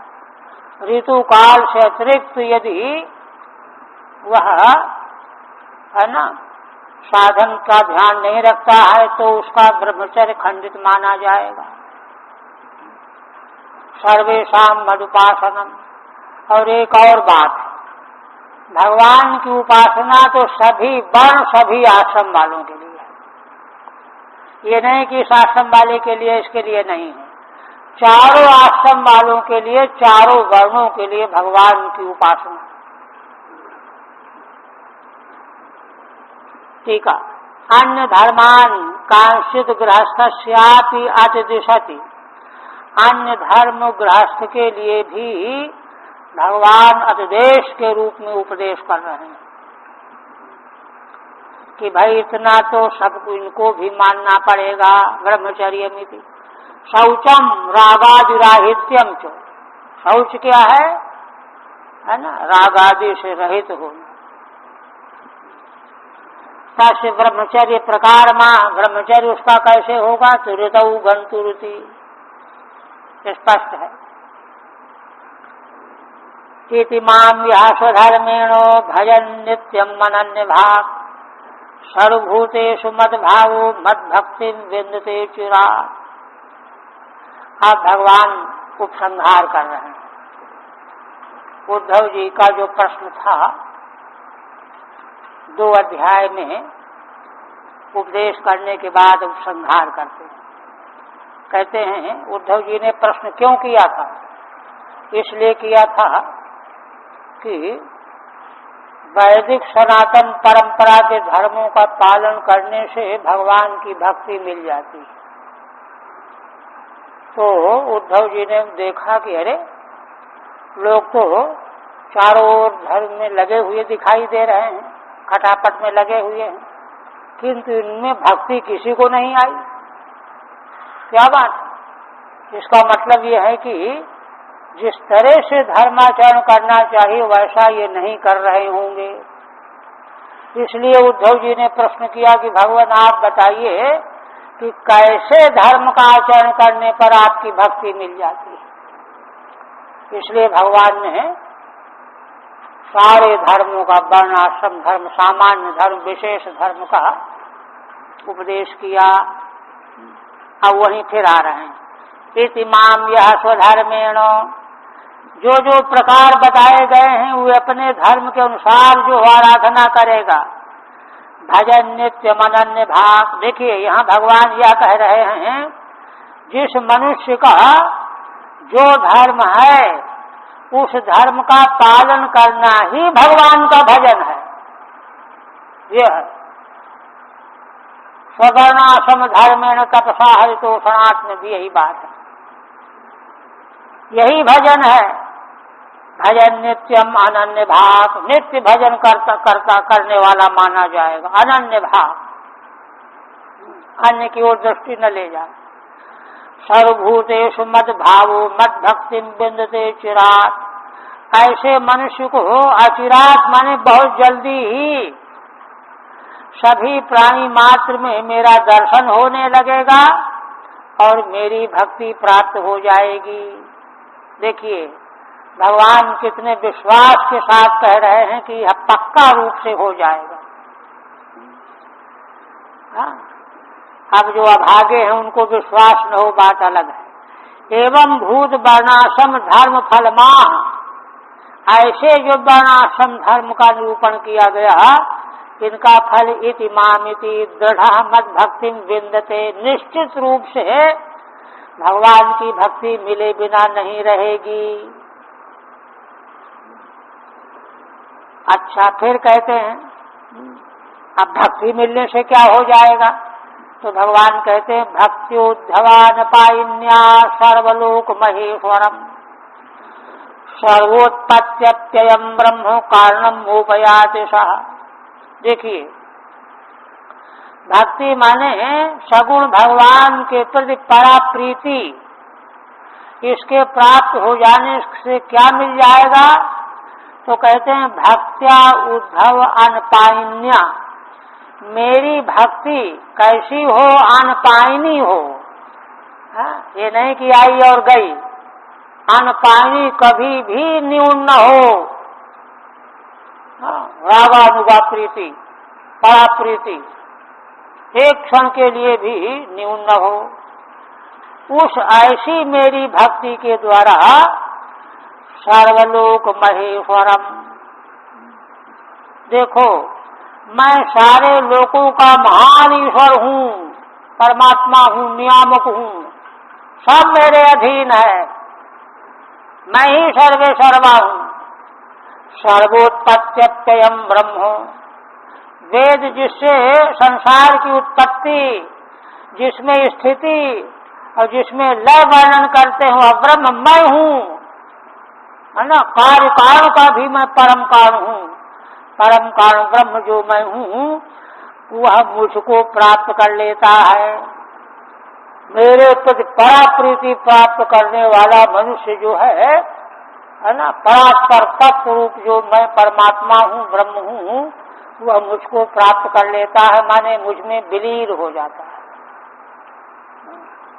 Speaker 1: ऋतु काल से अतिरिक्त यदि वह है ना साधन का ध्यान नहीं रखता है तो उसका ब्रह्मचर्य खंडित माना जाएगा। सर्वेषां मदुपासनम। और एक और बात है, भगवान की उपासना तो सभी वर्ण सभी आश्रम वालों के लिए है। ये नहीं कि इस आश्रम वाले के लिए इसके लिए नहीं है, चारों आश्रम वालों के लिए, चारों वर्णों के लिए भगवान की उपासना। ठीक है। अन्य धर्मान कांचित गृहस्थस्यापि अतिदिशति। अन्य धर्म गृहस्थ के लिए भी भगवान अतिदेश के रूप में उपदेश कर रहे हैं कि भाई इतना तो सबको इनको भी मानना पड़ेगा। ब्रह्मचर्य में भी शौचम रागादिराहित्यम चो। शौच क्या है ना, रागादि से रहित होना। तस्य ब्रह्मचर्य प्रकार मां, ब्रह्मचर्य उसका कैसे होगा? तो ऋतौ गन्तु ऋति, स्पष्ट है। इति मां यः स्वधर्मेणो भजन् नित्यम् अनन्य भाक् सर्वभूतेषु मद्भावो मद्भक्तिं विन्दते चिरात्। अब भगवान उपसंहार कर रहे हैं। उद्धव जी का जो प्रश्न था 2 अध्याय में उपदेश करने के बाद उपसंहार करते हैं। कहते हैं उद्धव जी ने प्रश्न क्यों किया था? इसलिए किया था कि वैदिक सनातन परंपरा के धर्मों का पालन करने से भगवान की भक्ति मिल जाती है। तो उद्धव जी ने देखा कि अरे लोग तो चारों ओर धर्म में लगे हुए दिखाई दे रहे हैं, खटापट में लगे हुए हैं, किंतु इनमें भक्ति किसी को नहीं आई। क्या बात? इसका मतलब यह है कि जिस तरह से धर्माचरण करना चाहिए वैसा ये नहीं कर रहे होंगे। इसलिए उद्धव जी ने प्रश्न किया कि भगवान आप बताइए कि कैसे धर्म का आचरण करने पर आपकी भक्ति मिल जाती है। इसलिए भगवान ने सारे धर्मों का, वर्ण आश्रम धर्म, सामान्य धर्म, विशेष धर्म का उपदेश किया। अब वहीं फिर आ रहे हैं। इति माम यः स्वधर्मेण, जो जो प्रकार बताए गए हैं वे अपने धर्म के अनुसार जो आराधना करेगा। भजन नित्य अनन्य भाग। देखिए यहाँ भगवान यह कह रहे हैं जिस मनुष्य का जो धर्म है उस धर्म का पालन करना ही भगवान का भजन है। यह है स्ववर्णाश्रम धर्मेण तपसा हरितोषणात् में भी यही बात है, यही भजन है। भजन नित्यम अनन्य भाग, नित्य भजन करता करने वाला माना जाएगा। अनन्य भाग, अन्य की ओर दृष्टि न ले जाए। सर्वभूतेषु मद भावो मद भक्ति बिंदते चिरात। ऐसे मनुष्य को अचिरात माने बहुत जल्दी ही सभी प्राणी मात्र में मेरा दर्शन होने लगेगा और मेरी भक्ति प्राप्त हो जाएगी। देखिए भगवान कितने विश्वास के साथ कह रहे हैं कि यह पक्का रूप से हो जाएगा। हाँ? अब जो अभागे हैं उनको विश्वास न हो, बात अलग है। एवं भूत वर्णाश्रम धर्म फलमाह, ऐसे जो वर्णाश्रम धर्म का निरूपण किया गया, इनका फल इति मामिति दृढ़ मत भक्ति विन्दते, निश्चित रूप से भगवान की भक्ति मिले बिना नहीं रहेगी। अच्छा, फिर कहते हैं अब भक्ति मिलने से क्या हो जाएगा? तो भगवान कहते हैं भक्त्योद्धवान पायिन्या सर्वलोक महेश्वरम सर्वोत्पत्त्ययम ब्रह्म कारणम उपयाति सः। देखिए, भक्ति माने सगुण भगवान के प्रति परा प्रीति, इसके प्राप्त हो जाने से क्या मिल जाएगा? तो कहते हैं भक्त्या उद्धव अनपायिन्या, मेरी भक्ति कैसी हो? अनपायिनी हो। ये नहीं कि आई और गई, अनपायिनी, कभी भी न्यून न हो। रागानुगा प्रीति, परा प्रीति, एक क्षण के लिए भी न्यून न हो। उस ऐसी मेरी भक्ति के द्वारा सर्वलोक महेश्वरम, देखो मैं सारे लोकों का महान ईश्वर हूँ, परमात्मा हूँ, नियामक हूँ, सब मेरे अधीन है, मैं ही सर्वे सर्वा हूँ। सर्वोत्पत्त्ययम ब्रह्म, वेद जिससे संसार की उत्पत्ति, जिसमें स्थिति और जिसमें लय वर्णन करते हो, ब्रह्म मैं हूँ, है ना। कार्य कारण का भी मैं परम कारण हूँ, परम कारण ब्रह्म जो मैं हूँ वह मुझको प्राप्त कर लेता है। मेरे प्रति परा प्रीति प्राप्त करने वाला मनुष्य जो है ना, परात्पर तत्व रूप जो मैं परमात्मा हूँ, ब्रह्म हूँ, वह मुझको प्राप्त कर लेता है, माने मुझ में विलीन हो जाता है।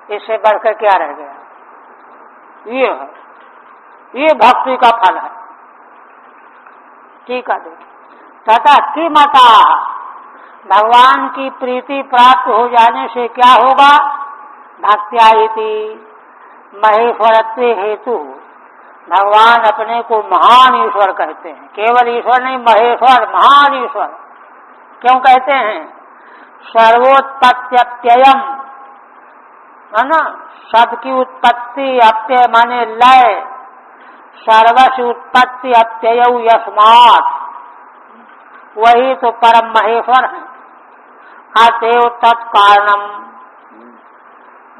Speaker 1: इससे बढ़कर क्या रह गया? ये है, ये भक्ति का फल है। ठीक है, देखिए, तथा किमता, भगवान की प्रीति प्राप्त हो जाने से क्या होगा? भक्त्या इति महेश्वरत्व हेतु, भगवान अपने को महान ईश्वर कहते हैं, केवल ईश्वर नहीं, महेश्वर, महान ईश्वर। क्यों कहते हैं? सर्वोत्पत्त्ययम, है ना, सबकी उत्पत्ति, अत्यय माने लय, सर्वस्व उत्पत्ति अत्यय यस्मात्, वही तो परम महेश्वर है। अतएव तत्कारणम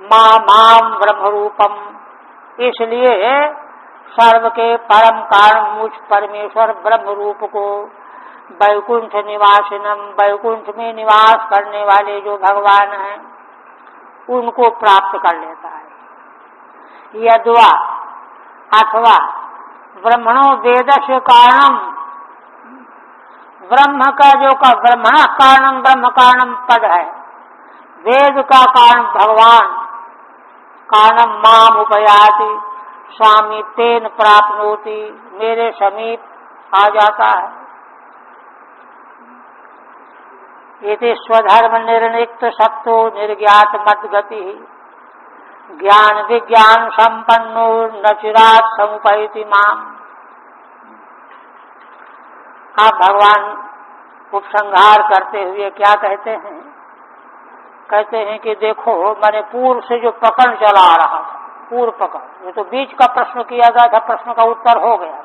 Speaker 1: माम ब्रह्म रूपम, इसलिए सर्व के परम कारण मुझ परमेश्वर ब्रह्म रूप को वैकुंठ निवासिनम, वैकुंठ में निवास करने वाले जो भगवान हैं उनको प्राप्त कर लेता है। यद्वा अथवा ब्रह्मणो वेदस्य कारणम, ब्रह्म का जो का ब्रह्मण कारणम, ब्रह्म कारणम पद है, वेद का कारण भगवान, कारणम माम उपयाति स्वामी तेन प्राप्नोति, मेरे समीप आ जाता है। ये स्वधर्म निर्णिक्त सत्तो निर्ज्ञात मत गति, ज्ञान विज्ञान संपन्नो न चिरात समुपैति माम। आप भगवान उपसंहार करते हुए क्या कहते हैं? कहते हैं कि देखो, मैंने पूर्व से जो प्रकरण चला आ रहा था, पूर्व प्रकरण, ये तो बीच का प्रश्न किया गया था, प्रश्न का उत्तर हो गया।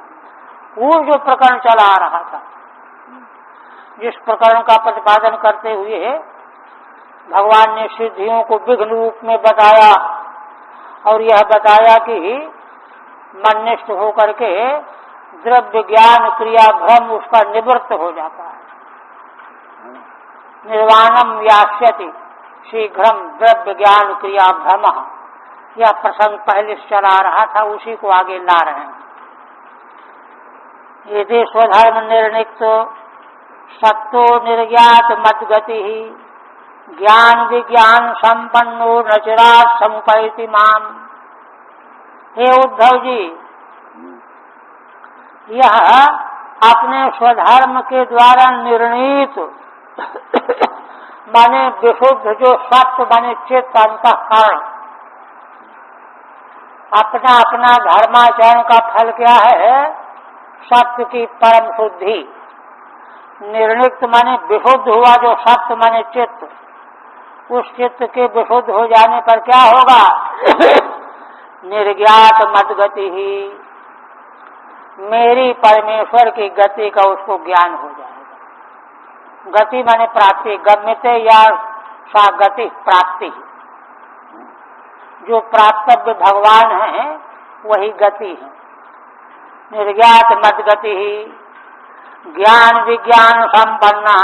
Speaker 1: पूर्व जो प्रकरण चला आ रहा था, जिस प्रकरण का प्रतिपादन करते हुए भगवान ने सिद्धियों को विघ्न रूप में बताया और यह बताया कि मननिष्ठ होकर के द्रव्य ज्ञान क्रिया भ्रम उसका निवृत्त हो जाता है। निर्वाणम यास्यति शीघ्रम द्रव्य ज्ञान क्रिया भ्रम, यह प्रसंग पहले चला रहा था, उसी को आगे ला रहे हैं। ये स्वधर्म निर्णित सत्तो निर्ज्ञात मत गति, ज्ञान विज्ञान संपन्नो न चिरात समुपैति माम। हे उद्धव जी, यह अपने स्वधर्म के द्वारा निर्णीत माने विशुद्ध जो सत्य माने चित्त अंतःकरण, अपना अपना धर्माचरण का फल क्या है? सत्य की परम शुद्धि। निर्णिक्त माने विशुद्ध हुआ जो सत्य माने चित्त, उस चित्त के विशुद्ध हो जाने पर क्या होगा? निर्ज्ञात मद्गति ही, मेरी परमेश्वर की गति का उसको ज्ञान हो जाएगा। गति माने प्राप्ति, गम्यते या सा गति प्राप्ति, जो प्राप्तव्य भगवान है वही गति है। निर्ज्ञात मद्गति ही, ज्ञान विज्ञान संपन्ना,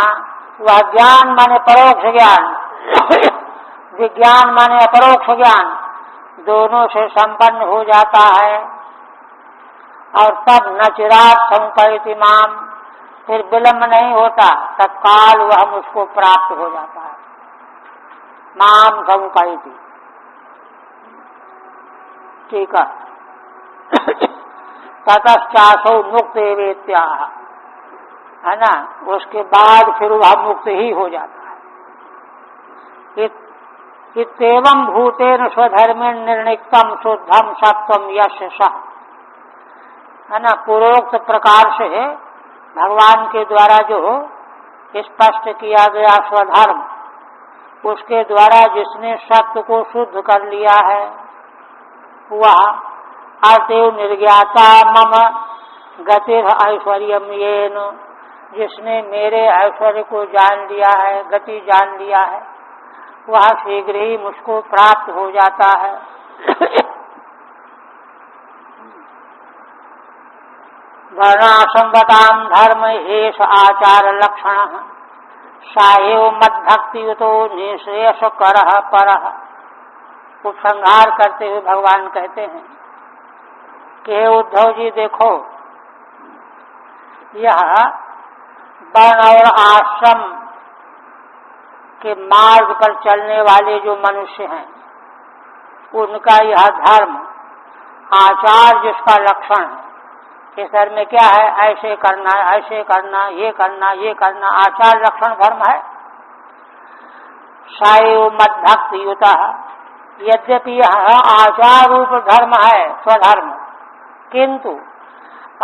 Speaker 1: वह ज्ञान माने परोक्ष ज्ञान, विज्ञान माने अपरोक्ष ज्ञान, दोनों से संपन्न हो जाता है। और तब न चिराग समुपैति माम, फिर विलंब नहीं होता, तत्काल वह मुझको प्राप्त हो जाता है। माम समुपैति, ठीक है। ततश्चासौ मुक्त वेत्या, है ना, उसके बाद फिर वह मुक्त ही हो जाता है। इत्येवं भूतेन स्वधर्मेण निर्णिक्तम शुद्धम सत्वम यश सः, है ना, पूर्वोक्त प्रकार से भगवान के द्वारा जो स्पष्ट किया गया स्वधर्म, उसके द्वारा जिसने सत्य को शुद्ध कर लिया है, वह अतएव निर्ज्ञाता मम गतिः ऐश्वर्यम येन, जिसने मेरे ऐश्वर्य को जान लिया है, गति जान लिया है, वह शीघ्र ही मुझको प्राप्त हो जाता है। वर्णासंगताम धर्म एष आचार लक्षण, साएव मद्भक्तियुतो निःश्रेयस करः परः। उपसंहार करते हुए भगवान कहते हैं कि हे उद्धव जी, देखो, यह वर्ण और आश्रम के मार्ग पर चलने वाले जो मनुष्य हैं, उनका यह धर्म आचार जिसका लक्षण है, इस धर्म में क्या है? ऐसे करना, ऐसे करना, ये करना, ये करना, आचार लक्षण धर्म है। साएव मद्भक्ति युतः, यद्यपि यह आचार रूप धर्म है, स्वधर्म, किंतु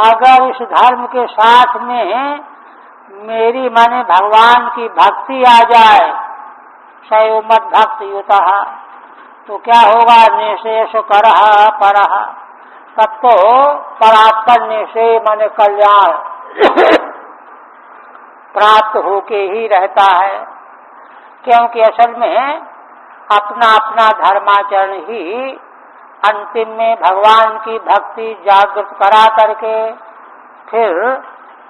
Speaker 1: अगर इस धर्म के साथ में मेरी माने भगवान की भक्ति आ जाए, सैव मद्भक्ति युतः, तो क्या होगा? निःशेष करः परः, तब तो परात्पर निश्चय माने कल्याण प्राप्त होके ही रहता है। क्योंकि असल में अपना अपना धर्माचरण ही अंतिम में भगवान की भक्ति जागृत करा करके फिर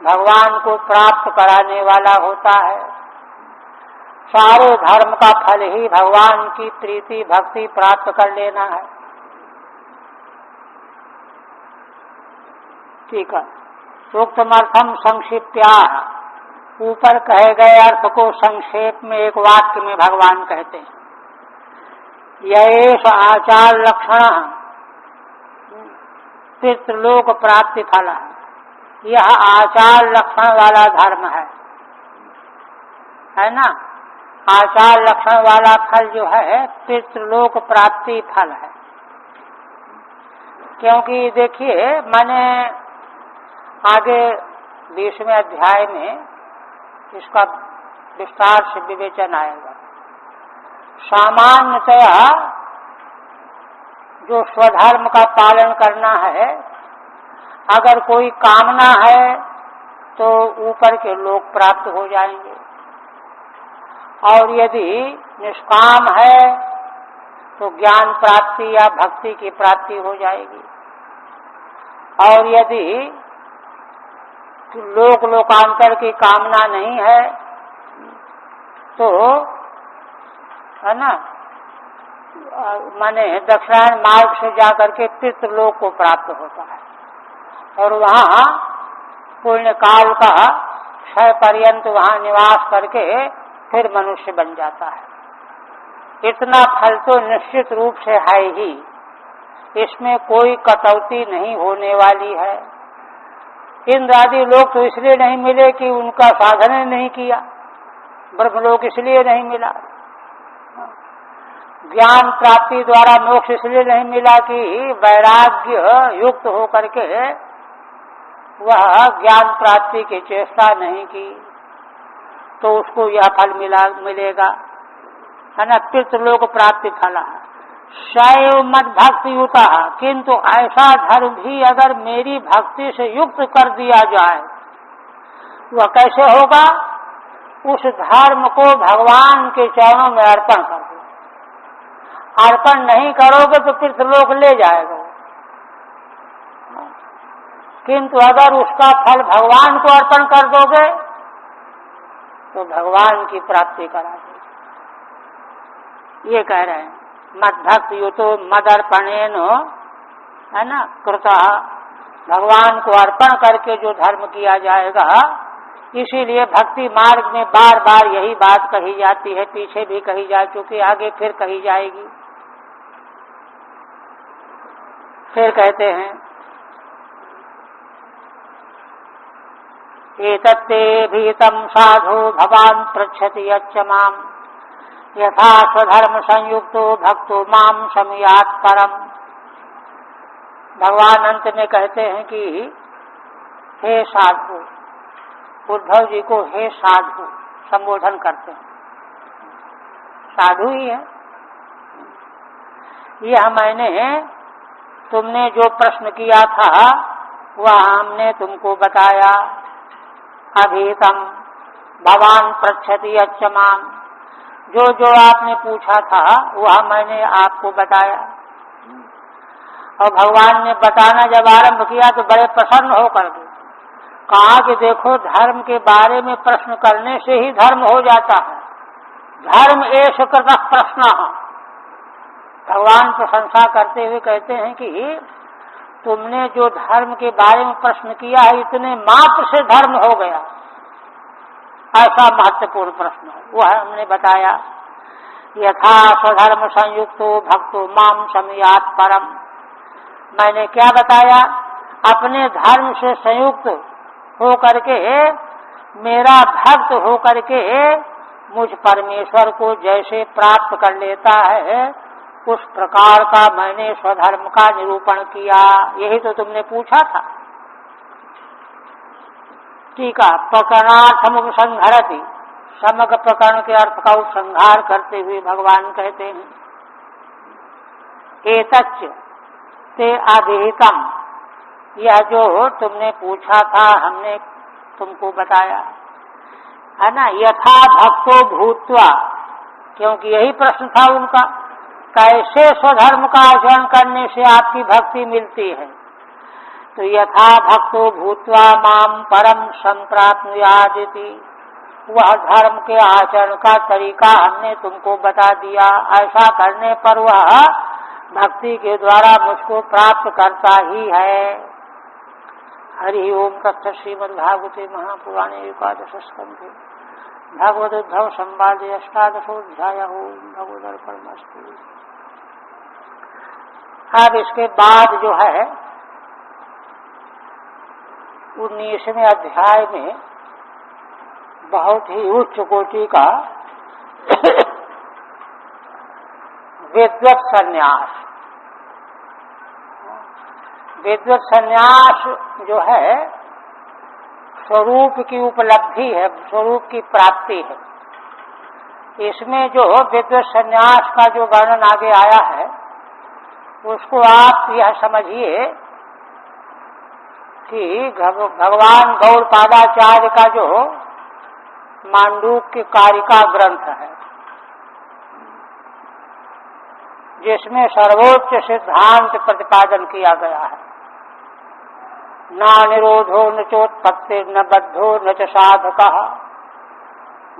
Speaker 1: भगवान को प्राप्त कराने वाला होता है। सारे धर्म का फल ही भगवान की प्रीति भक्ति प्राप्त कर लेना है। ठीक है। सूक्ष्मर्थम संक्षिप्त्या, ऊपर कहे गए अर्थ को संक्षेप में एक वाक्य में भगवान कहते हैं, यएष आचार लक्षण पितृलोक प्राप्ति फल, यह आचार लक्षण वाला धर्म है ना। आचार लक्षण वाला फल जो है पितृलोक प्राप्ति फल है। क्योंकि देखिए, मैंने आगे 20वें अध्याय में इसका विस्तार से विवेचन आएगा। सामान्यतया जो स्वधर्म का पालन करना है, अगर कोई कामना है तो ऊपर के लोक प्राप्त हो जाएंगे, और यदि निष्काम है तो ज्ञान प्राप्ति या भक्ति की प्राप्ति हो जाएगी, और यदि लोक लोकांतर की कामना नहीं है तो, है ना, माने दक्षिणायन मार्ग से जाकर के पितृलोक को प्राप्त होता है, और वहाँ पुण्य काल का क्षय पर्यंत वहाँ निवास करके फिर मनुष्य बन जाता है। इतना फल तो निश्चित रूप से है ही, इसमें कोई कटौती नहीं होने वाली है। इंद्र आदि लोग तो इसलिए नहीं मिले कि उनका साधन नहीं किया, ब्रह्मलोक इसलिए नहीं मिला, ज्ञान प्राप्ति द्वारा मोक्ष इसलिए नहीं मिला कि वैराग्य युक्त होकर के वह ज्ञान प्राप्ति की चेष्टा नहीं की, तो उसको यह फल मिलेगा, है ना, पितृलोक प्राप्ति फल। शैव मद भक्ति युता, किंतु ऐसा धर्म भी अगर मेरी भक्ति से युक्त कर दिया जाए, वह कैसे होगा? उस धर्म को भगवान के चरणों में अर्पण कर दो। अर्पण नहीं करोगे तो पितृलोक ले जाएगा, किंतु अगर उसका फल भगवान को अर्पण कर दोगे तो भगवान की प्राप्ति करा दोगे। ये कह रहे हैं मद भक्ति युतो मदर्पणेन, है ना, कृता, भगवान को अर्पण करके जो धर्म किया जाएगा। इसीलिए भक्ति मार्ग में बार बार यही बात कही जाती है, पीछे भी कही जा चुकी, आगे फिर कही जाएगी। फिर कहते हैं एतत्ते भीतम साधु भवान पृच्छति यच्च माम यथा स्वधर्म संयुक्तो भक्तो माम शमियात् परम। भगवान अंत में कहते हैं कि हे साधु, उद्धव जी को हे साधु संबोधन करते हैं, साधु ही है। यह मैंने तुमने जो प्रश्न किया था वह हमने तुमको बताया। अभीतम भवान पृच्छति यच्च माम, जो जो आपने पूछा था वह मैंने आपको बताया। और भगवान ने बताना जब आरंभ किया तो बड़े प्रसन्न होकर के कहा कि देखो, धर्म के बारे में प्रश्न करने से ही धर्म हो जाता है। धर्म एष कृतः प्रश्नः। भगवान प्रशंसा करते हुए कहते हैं कि तुमने जो धर्म के बारे में प्रश्न किया है, इतने मात्र से धर्म हो गया, ऐसा महत्वपूर्ण प्रश्न है, वह हमने बताया। यथा स्वधर्म संयुक्तो भक्तो माम शमियात् परम। मैंने क्या बताया? अपने धर्म से संयुक्त हो करके, मेरा भक्त हो करके मुझ परमेश्वर को जैसे प्राप्त कर लेता है, उस प्रकार का मैंने स्वधर्म का निरूपण किया। यही तो तुमने पूछा था। ठीक है, प्रकरणार्थम उपसंहरति, समग्र प्रकरण के अर्थ का उपसंहार करते हुए भगवान कहते हैं एतच्च ते अभिहितम, यह जो तुमने पूछा था हमने तुमको बताया, है ना। यथा भक्तो भूत्वा, क्योंकि यही प्रश्न था उनका, कैसे स्वधर्म का आचरण करने से आपकी भक्ति मिलती है। तो यथा भक्तो भूत्वा माम परम संप्राप्नुयादिति, वह धर्म के आचरण का तरीका हमने तुमको बता दिया। ऐसा करने पर वह भक्ति के द्वारा मुझको प्राप्त करता ही है। हरि ओम तत्सत्। श्रीमद्भागवते महापुराणे एकादश स्कंधे भगवदुद्धव संवादे अष्टादशोऽध्यायः। ओम भगवदर्पणमस्तु। अब इसके बाद जो है 19वें अध्याय में बहुत ही उच्च कोटि का विद्वत संन्यास। विद्वत संन्यास जो है स्वरूप की उपलब्धि है, स्वरूप की प्राप्ति है। इसमें जो विद्वत संन्यास का जो वर्णन आगे आया है, उसको आप यह समझिए कि भगवान गौड़पादाचार्य का जो मांडूक्य कारिका ग्रंथ है, जिसमें सर्वोच्च सिद्धांत प्रतिपादन किया गया है, न निरोधो न चोत्पत्ति न बद्धो न च साधकः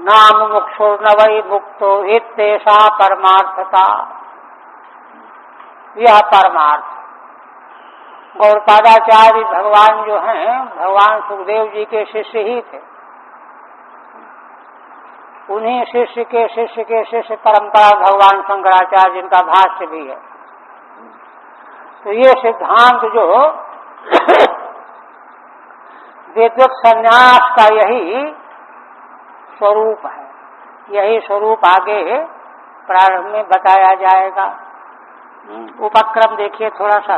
Speaker 1: नाम मुक्षो न वै मुक्तो इत्येषा परमार्थता। यह परमार्थ गौड़पादाचार्य भगवान जो हैं, भगवान सुखदेव जी के शिष्य ही थे। उन्हीं शिष्य के शिष्य के शिष्य परंपरा भगवान शंकराचार्य, जिनका भाष्य भी है। तो ये सिद्धांत जो विद्वत संन्यास का यही स्वरूप है, यही स्वरूप आगे प्रारंभ में बताया जाएगा। उपक्रम देखिए थोड़ा सा,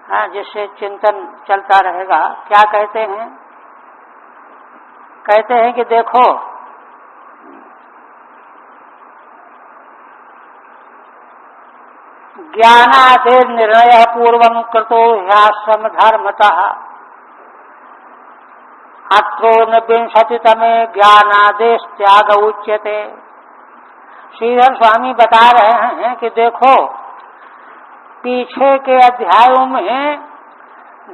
Speaker 1: हाँ, जिससे चिंतन चलता रहेगा। क्या कहते हैं? कहते हैं कि देखो, ज्ञानादेर निर्णय पूर्वं कृतो ह्याश्रम धर्मतः अत्रोनविंशतितमे ज्ञानादेश त्याग उच्यते। श्रीधर स्वामी बता रहे हैं कि देखो, पीछे के अध्यायों में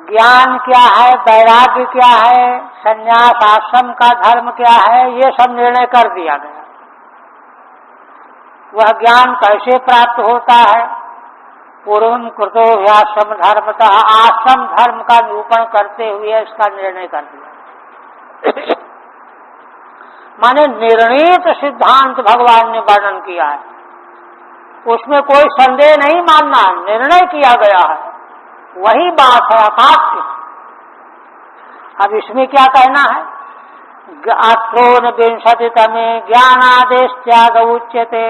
Speaker 1: ज्ञान क्या है, वैराग्य क्या है, संन्यास आश्रम का धर्म क्या है, ये सब निर्णय कर दिया गया। वह ज्ञान कैसे प्राप्त होता है? पूर्वम कृतो ह्याश्रम धर्मतः, आश्रम धर्म का निरूपण करते हुए इसका निर्णय कर दिया। माने निर्णीत सिद्धांत भगवान ने वर्णन किया है, उसमें कोई संदेह नहीं मानना, निर्णय किया गया है, वही बात है अकाट्य। अब इसमें क्या कहना है? अत्रोनविंशतितमे ज्ञानादेश त्याग उच्यते।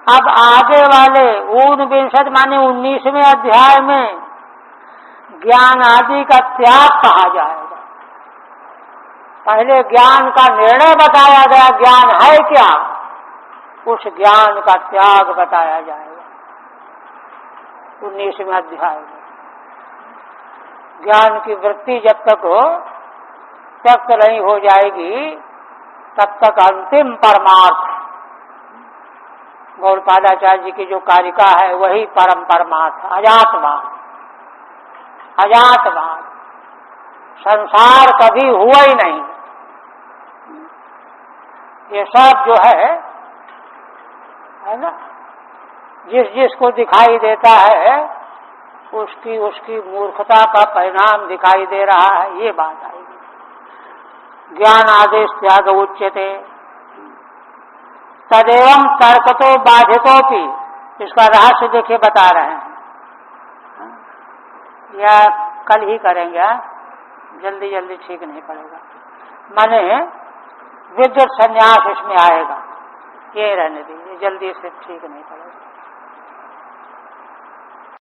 Speaker 1: अब आगे वाले 49 माने 19वें अध्याय में ज्ञान आदि का त्याग कहा जाएगा। पहले ज्ञान का निर्णय बताया गया, ज्ञान है क्या, उस ज्ञान का त्याग बताया जाएगा 19वें अध्याय में। ज्ञान की वृत्ति जब तक त्यक्त नहीं हो जाएगी, तब तक अंतिम परमार्थ गौड़पादाचार्य जी की जो कारिका है वही परम परमार्थ, अजातवाद। अजातवाद, संसार कभी हुआ ही नहीं। ये सब जो है ना, जिस जिसको दिखाई देता है उसकी उसकी मूर्खता का परिणाम दिखाई दे रहा है, ये बात आएगी। ज्ञान आदेश त्याग उच्यते तदेवं तर्कतो बाधितोपि। इसका रहस्य देखिए बता रहे हैं, या कल ही करेंगे, जल्दी जल्दी ठीक नहीं पड़ेगा। माने विद्युत संन्यास इसमें आएगा, ये रहने दीजिए, जल्दी से ठीक नहीं पड़ेगा।